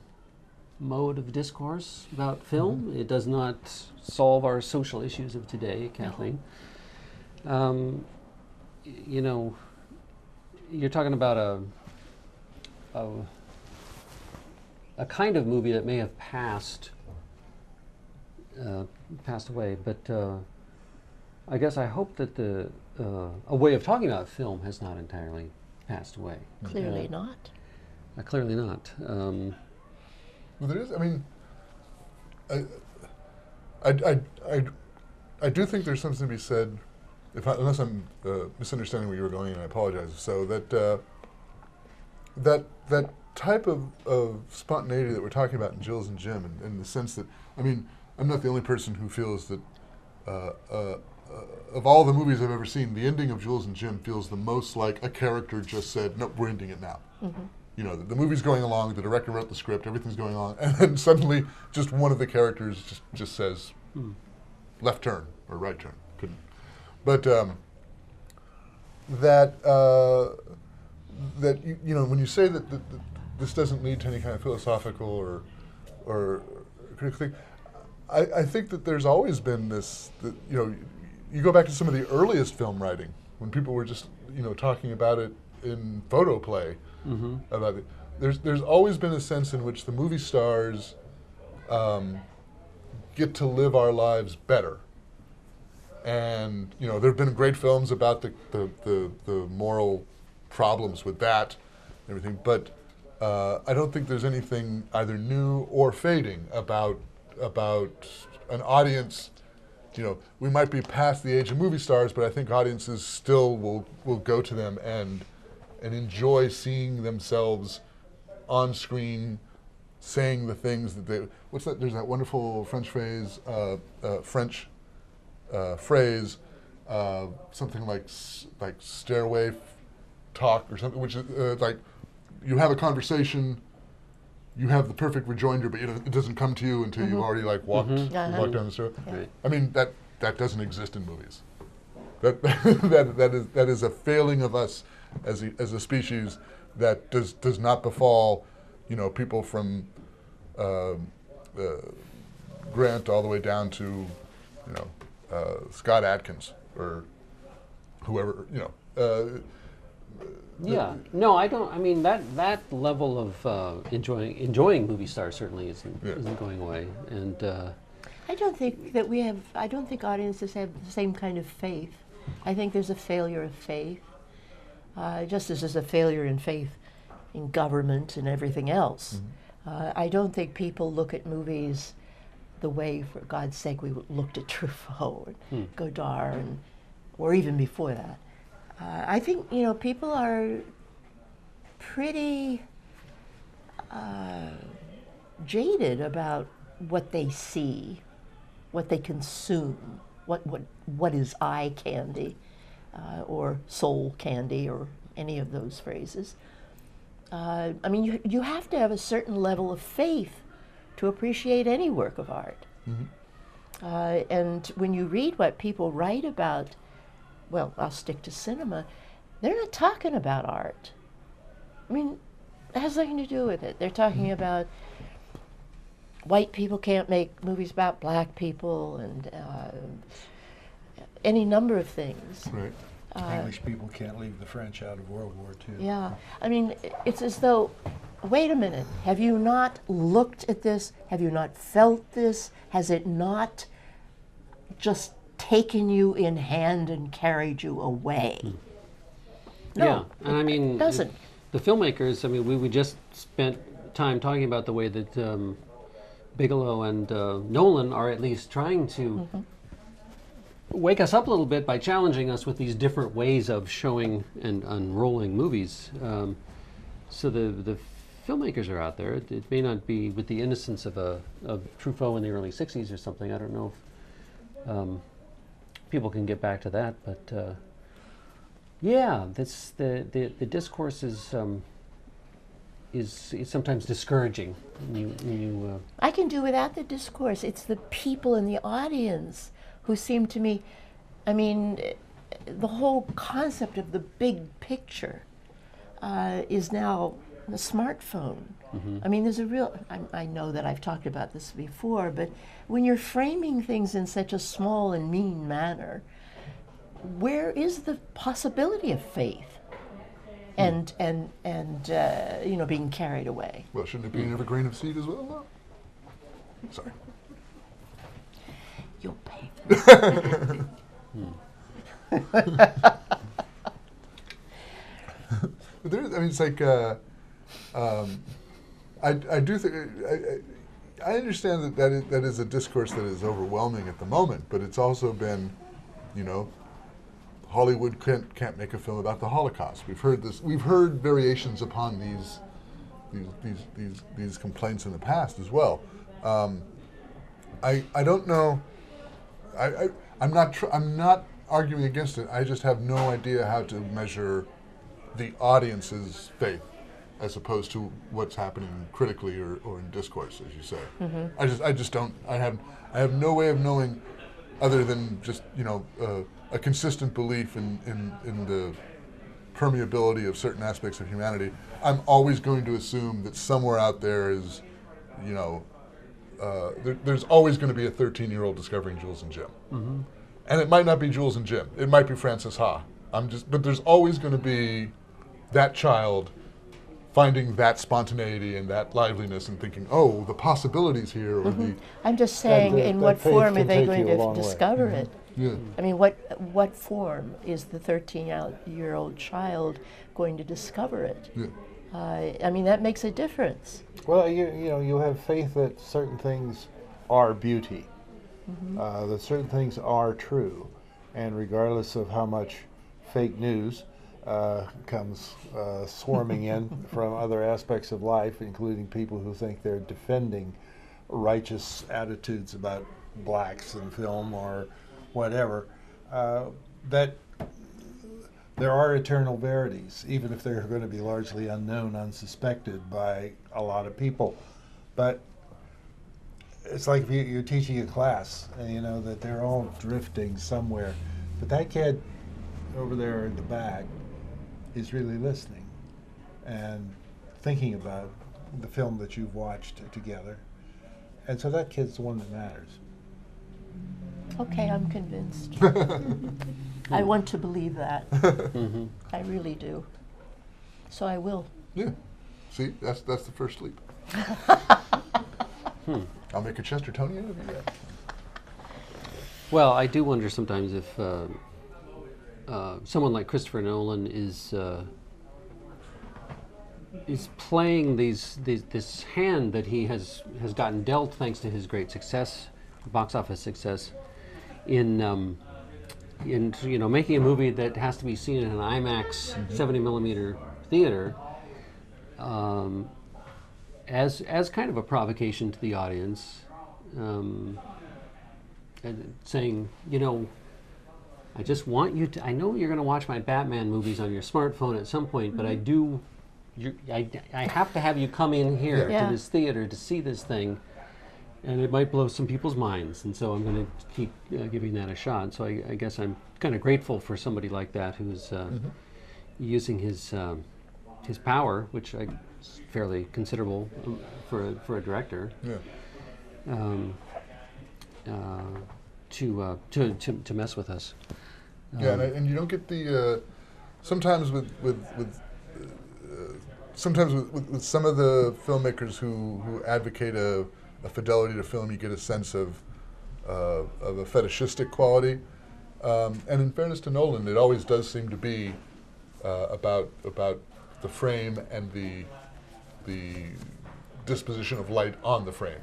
[SPEAKER 1] mode of discourse about film. It does not solve our social issues of today, Kathleen. You know, you're talking about a kind of movie that may have passed away, but I guess I hope that a way of talking about film has not entirely passed away.
[SPEAKER 3] Clearly not.
[SPEAKER 1] Clearly not.
[SPEAKER 4] Well, there is. I mean, I do think there's something to be said. Unless I'm misunderstanding where you were going, and I apologize. So that type of spontaneity that we're talking about in Jules and Jim, in the sense that, I mean, I'm not the only person who feels that of all the movies I've ever seen, the ending of Jules and Jim feels the most like a character just said, "No, we're ending it now." You know, the movie's going along, the director wrote the script, everything's going on, and then suddenly just one of the characters just says, left turn or right turn. Couldn't. But that you know, when you say that this doesn't lead to any kind of philosophical or critical thing, I think that there's always been this. You know, you go back to some of the earliest film writing when people were just, you know, talking about it in photoplay. About it. There's always been a sense in which the movie stars get to live our lives better. And, you know, there have been great films about the moral problems with that and everything, but I don't think there's anything either new or fading about an audience. You know, we might be past the age of movie stars, but I think audiences still will go to them and enjoy seeing themselves on screen saying the things that they. What's that? There's that wonderful French phrase. Something like stairway talk or something, which is like you have a conversation, you have the perfect rejoinder, but it doesn't come to you until you've already like walked down the stair.
[SPEAKER 1] Right.
[SPEAKER 4] I mean that doesn't exist in movies. That is a failing of us as a species that does not befall, you know, people from Grant all the way down to, you know, Scott Adkins or whoever, you know.
[SPEAKER 1] Yeah. No, I don't. I mean, that level of enjoying movie stars certainly isn't going away. And
[SPEAKER 3] I don't think that we have. I don't think audiences have the same kind of faith. I think there's a failure of faith, just as there's a failure in faith in government and everything else. I don't think people look at movies the way, for God's sake, we looked at Truffaut and Godard, or even before that. I think, you know, people are pretty jaded about what they see, what they consume, what is eye candy. or soul candy or any of those phrases. I mean, you have to have a certain level of faith to appreciate any work of art. And when you read what people write about, well, I'll stick to cinema, they're not talking about art. I mean, it has nothing to do with it. They're talking about white people can't make movies about black people and any number of things.
[SPEAKER 4] Right.
[SPEAKER 2] English people can't leave the French out of World War II.
[SPEAKER 3] Yeah, I mean, it's as though, wait a minute, have you not looked at this? Have you not felt this? Has it not just taken you in hand and carried you away? No,
[SPEAKER 1] Yeah, and I mean,
[SPEAKER 3] it doesn't.
[SPEAKER 1] The filmmakers, I mean, we just spent time talking about the way that Bigelow and Nolan are at least trying to wake us up a little bit by challenging us with these different ways of showing and unrolling movies. So the filmmakers are out there. It may not be with the innocence of Truffaut in the early '60s or something. I don't know if people can get back to that, but yeah, this the discourse is sometimes discouraging. When you
[SPEAKER 3] I can do without the discourse. It's the people in the audience who seem to me, I mean, the whole concept of the big picture is now the smartphone. I mean, there's a real, I know that I've talked about this before, but when you're framing things in such a small and mean manner, where is the possibility of faith and you know, being carried away?
[SPEAKER 4] Well, shouldn't it be in every grain of seed as well, though? Sorry.
[SPEAKER 3] You'll pay for it.
[SPEAKER 4] But I mean, it's like, I do think, I understand that is a discourse that is overwhelming at the moment, but it's also been, you know, Hollywood can't make a film about the Holocaust. We've heard this. We've heard variations upon these complaints in the past as well. I don't know. I'm not arguing against it. I just have no idea how to measure the audience's faith as opposed to what's happening critically or in discourse, as you say. I just don't. I have no way of knowing, other than just, you know, a consistent belief in the permeability of certain aspects of humanity. I'm always going to assume that somewhere out there is, you know, there's always going to be a 13-year-old discovering Jules and Jim. And it might not be Jules and Jim. It might be Frances Ha. But there's always going to be that child finding that spontaneity and that liveliness and thinking, oh, the possibilities here, or the...
[SPEAKER 3] I'm just saying, in what
[SPEAKER 2] faith
[SPEAKER 3] form are
[SPEAKER 2] can
[SPEAKER 3] they
[SPEAKER 2] take
[SPEAKER 3] going
[SPEAKER 2] you a
[SPEAKER 3] to
[SPEAKER 2] long way.
[SPEAKER 3] discover it?
[SPEAKER 4] Yeah.
[SPEAKER 3] I mean, what form is the 13-year-old child going to discover it?
[SPEAKER 4] Yeah.
[SPEAKER 3] I mean, that makes a difference.
[SPEAKER 2] Well, you know, you have faith that certain things are beauty, that certain things are true, and regardless of how much fake news comes swarming in from other aspects of life, including people who think they're defending righteous attitudes about blacks in film or whatever, that there are eternal verities, even if they're going to be largely unknown, unsuspected by a lot of people. But it's like if you're teaching a class, and you know that they're all drifting somewhere, but that kid over there in the back is really listening and thinking about the film that you've watched together. And so that kid's the one that matters.
[SPEAKER 3] Okay, I'm convinced. I want to believe that. I really do. So I will.
[SPEAKER 4] Yeah. See, that's the first leap. I'll make a Chestertonian of you.
[SPEAKER 1] Well, I do wonder sometimes if someone like Christopher Nolan is playing this hand that he has gotten dealt thanks to his great success, box office success, in you know, making a movie that has to be seen in an IMAX 70mm theater, as kind of a provocation to the audience, and saying, you know, I just want you to. I know you're going to watch my Batman movies on your smartphone at some point, but I do. I have to have you come in here
[SPEAKER 3] Yeah.
[SPEAKER 1] to this theater to see this thing, and it might blow some people's minds. And so I'm going to keep giving that a shot. So I guess I'm kind of grateful for somebody like that who's using his power, which is fairly considerable for a director.
[SPEAKER 4] Yeah.
[SPEAKER 1] To mess with us.
[SPEAKER 4] Yeah, and you don't get the sometimes with some of the filmmakers who advocate a fidelity to film, you get a sense of a fetishistic quality. And in fairness to Nolan, it always does seem to be about the frame and the disposition of light on the frame.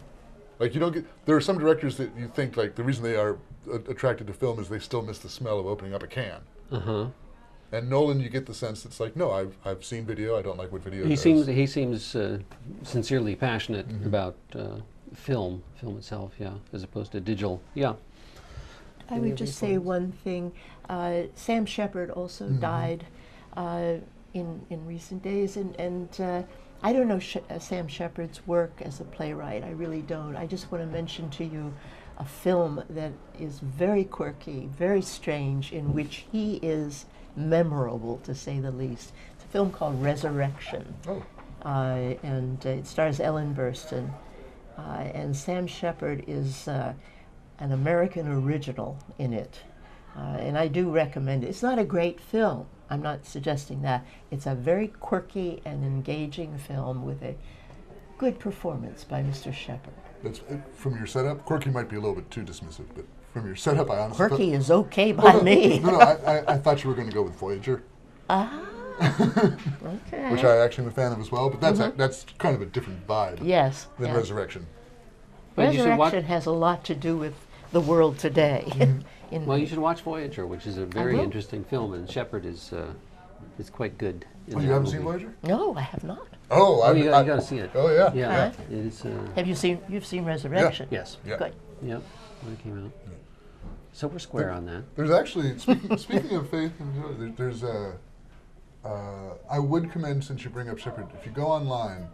[SPEAKER 4] Like you don't get. There are some directors that you think like the reason they are attracted to film is they still miss the smell of opening up a can. And Nolan, you get the sense it's like, no, I've seen video. I don't like what video does.
[SPEAKER 1] He seems sincerely passionate about film itself, yeah, as opposed to digital, yeah.
[SPEAKER 3] I would just say one thing. Sam Shepard also died in recent days, and I don't know Sam Shepard's work as a playwright. I really don't. I just want to mention to you a film that is very quirky, very strange, in which he is memorable, to say the least. It's a film called Resurrection.
[SPEAKER 4] Oh.
[SPEAKER 3] And it stars Ellen Burstyn. And Sam Shepard is an American original in it. And I do recommend it. It's not a great film. I'm not suggesting that. It's a very quirky and engaging film with a good performance by Mr. Shepard.
[SPEAKER 4] That's from your setup. Quirky might be a little bit too dismissive, but from your setup, I honestly
[SPEAKER 3] Quirky is okay by me.
[SPEAKER 4] No, I thought you were going to go with Voyager.
[SPEAKER 3] Okay.
[SPEAKER 4] Which I actually am a fan of as well, but that's kind of a different vibe
[SPEAKER 3] Yes.
[SPEAKER 4] than
[SPEAKER 3] yes.
[SPEAKER 4] Resurrection.
[SPEAKER 1] But you should
[SPEAKER 3] Resurrection has a lot to do with the world today.
[SPEAKER 1] Well, you should watch Voyager, which is a very interesting film, and Shepard is quite good.
[SPEAKER 4] Oh, you haven't seen Voyager?
[SPEAKER 3] No, I have not.
[SPEAKER 4] Oh,
[SPEAKER 1] You got to see it.
[SPEAKER 4] Oh, yeah.
[SPEAKER 1] Yeah, it's.
[SPEAKER 3] You've seen Resurrection?
[SPEAKER 1] Yes.
[SPEAKER 4] Yeah.
[SPEAKER 3] Good.
[SPEAKER 1] Yep. When it came out. So we're square on that.
[SPEAKER 4] There's actually, speaking of faith, there's I would commend, since you bring up Shepard, if you go online,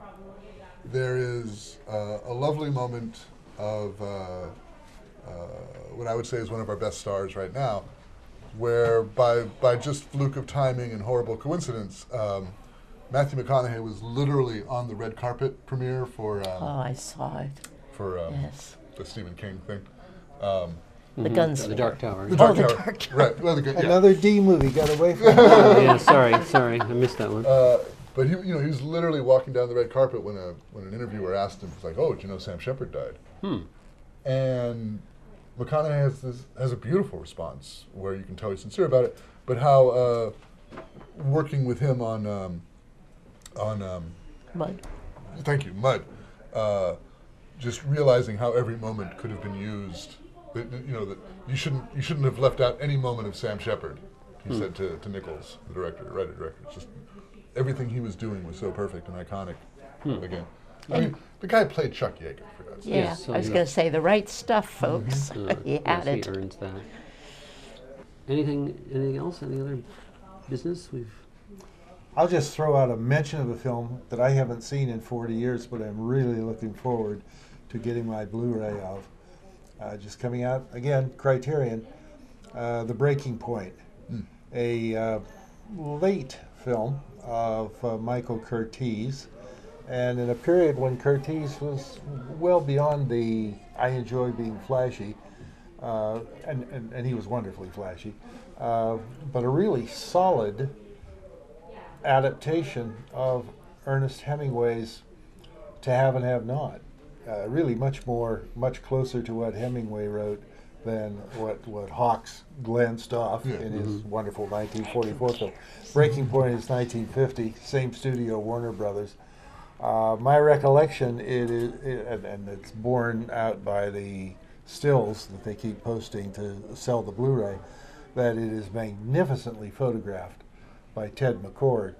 [SPEAKER 4] there is a lovely moment of what I would say is one of our best stars right now, where by just fluke of timing and horrible coincidence, Matthew McConaughey was literally on the red carpet premiere for
[SPEAKER 3] I saw it.
[SPEAKER 4] for
[SPEAKER 3] Yes.
[SPEAKER 4] the Stephen King thing.
[SPEAKER 3] The Gunslinger.
[SPEAKER 1] The Dark Tower.
[SPEAKER 4] The Dark
[SPEAKER 3] the
[SPEAKER 4] Tower.
[SPEAKER 3] Dark Tower.
[SPEAKER 4] Right. Well, yeah.
[SPEAKER 2] Another D movie got away from
[SPEAKER 1] Oh, yeah, sorry, I missed that one.
[SPEAKER 4] But he was literally walking down the red carpet when an interviewer asked him, "It's like, oh, did you know Sam Shepard died?" And McConaughey has a beautiful response where you can tell he's sincere about it, but how working with him on
[SPEAKER 3] Mud.
[SPEAKER 4] thank you, Mud, just realizing how every moment could have been used. That you shouldn't have left out any moment of Sam Shepard. He said to Nichols, the writer-director. It's just everything he was doing was so perfect and iconic. Again, I mean, the guy played Chuck Yeager, for God's sake.
[SPEAKER 3] Yeah,
[SPEAKER 1] Yes, so
[SPEAKER 3] I was
[SPEAKER 1] yes.
[SPEAKER 3] going to say the right stuff, folks. He had
[SPEAKER 1] Yes,
[SPEAKER 3] it.
[SPEAKER 1] he earns that. Anything else? Any other business?
[SPEAKER 2] I'll just throw out a mention of a film that I haven't seen in 40 years, but I'm really looking forward to getting my Blu-ray of. Just coming out, again, Criterion, The Breaking Point, a late film of Michael Curtiz, and in a period when Curtiz was well beyond the I enjoy being flashy, and he was wonderfully flashy, but a really solid adaptation of Ernest Hemingway's To Have and Have Not. Really much closer to what Hemingway wrote than what Hawks glanced off in his wonderful 1944 film. Breaking Point is 1950, same studio, Warner Brothers. My recollection, and it's borne out by the stills that they keep posting to sell the Blu-ray, that it is magnificently photographed by Ted McCord,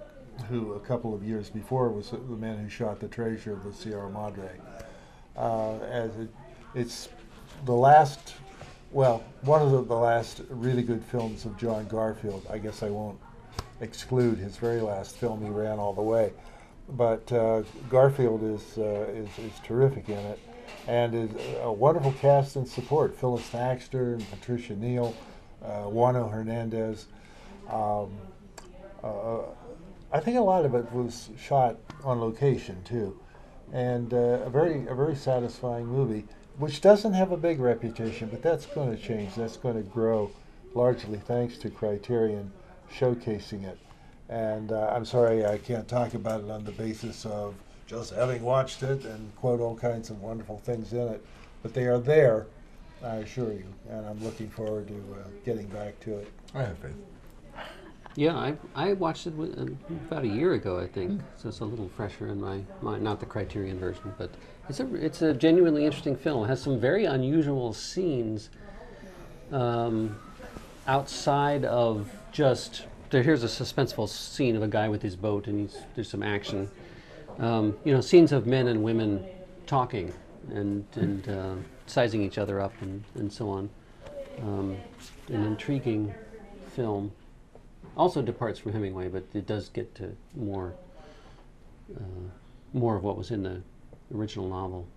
[SPEAKER 2] who a couple of years before was the man who shot The Treasure of the Sierra Madre. It's the last Well, one of the last really good films of John Garfield, I guess I won't exclude his very last film, he ran all the way. But Garfield is terrific in it, and is a wonderful cast and support. Phyllis Thaxter and Patricia Neal, Juano Hernandez. I think a lot of it was shot on location too, and a very satisfying movie, which doesn't have a big reputation, but that's going to change. That's going to grow, largely thanks to Criterion showcasing it. And I'm sorry I can't talk about it on the basis of just having watched it and quote all kinds of wonderful things in it, but they are there, I assure you, and I'm looking forward to getting back to it.
[SPEAKER 4] I have faith.
[SPEAKER 1] Yeah, I watched it about a year ago, I think, so it's a little fresher in my mind. Not the Criterion version, but it's a genuinely interesting film. It has some very unusual scenes outside of just here's a suspenseful scene of a guy with his boat, and there's some action. Scenes of men and women talking and sizing each other up and so on. An intriguing film. Also departs from Hemingway, but it does get to more of what was in the original novel,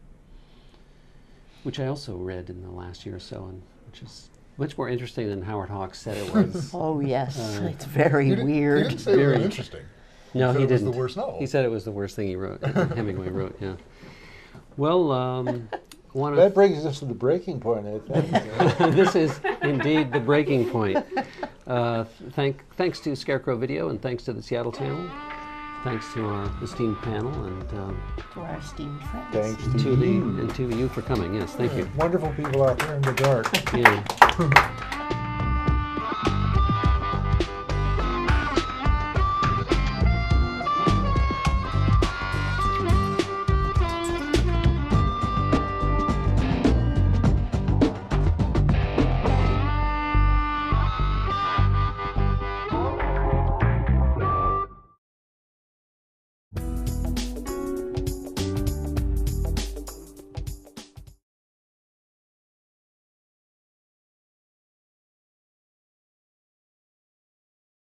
[SPEAKER 1] which I also read in the last year or so, and which is much more interesting than Howard Hawks said it was.
[SPEAKER 3] Oh yes, it's very weird.
[SPEAKER 4] He didn't say it was interesting.
[SPEAKER 1] No, he
[SPEAKER 4] said it
[SPEAKER 1] didn't.
[SPEAKER 4] was the worst novel.
[SPEAKER 1] He said it was the worst thing he wrote. Hemingway wrote. Yeah. Well,
[SPEAKER 2] That brings us to the breaking point, I think.
[SPEAKER 1] this is indeed the breaking point. Thanks to Scarecrow Video, and thanks to the Seattle channel. Thanks to our esteemed panel, and
[SPEAKER 3] To our esteemed friends.
[SPEAKER 2] Thanks
[SPEAKER 1] to you for coming. Yes, thank you.
[SPEAKER 2] Wonderful people out there in the dark.
[SPEAKER 1] Yeah.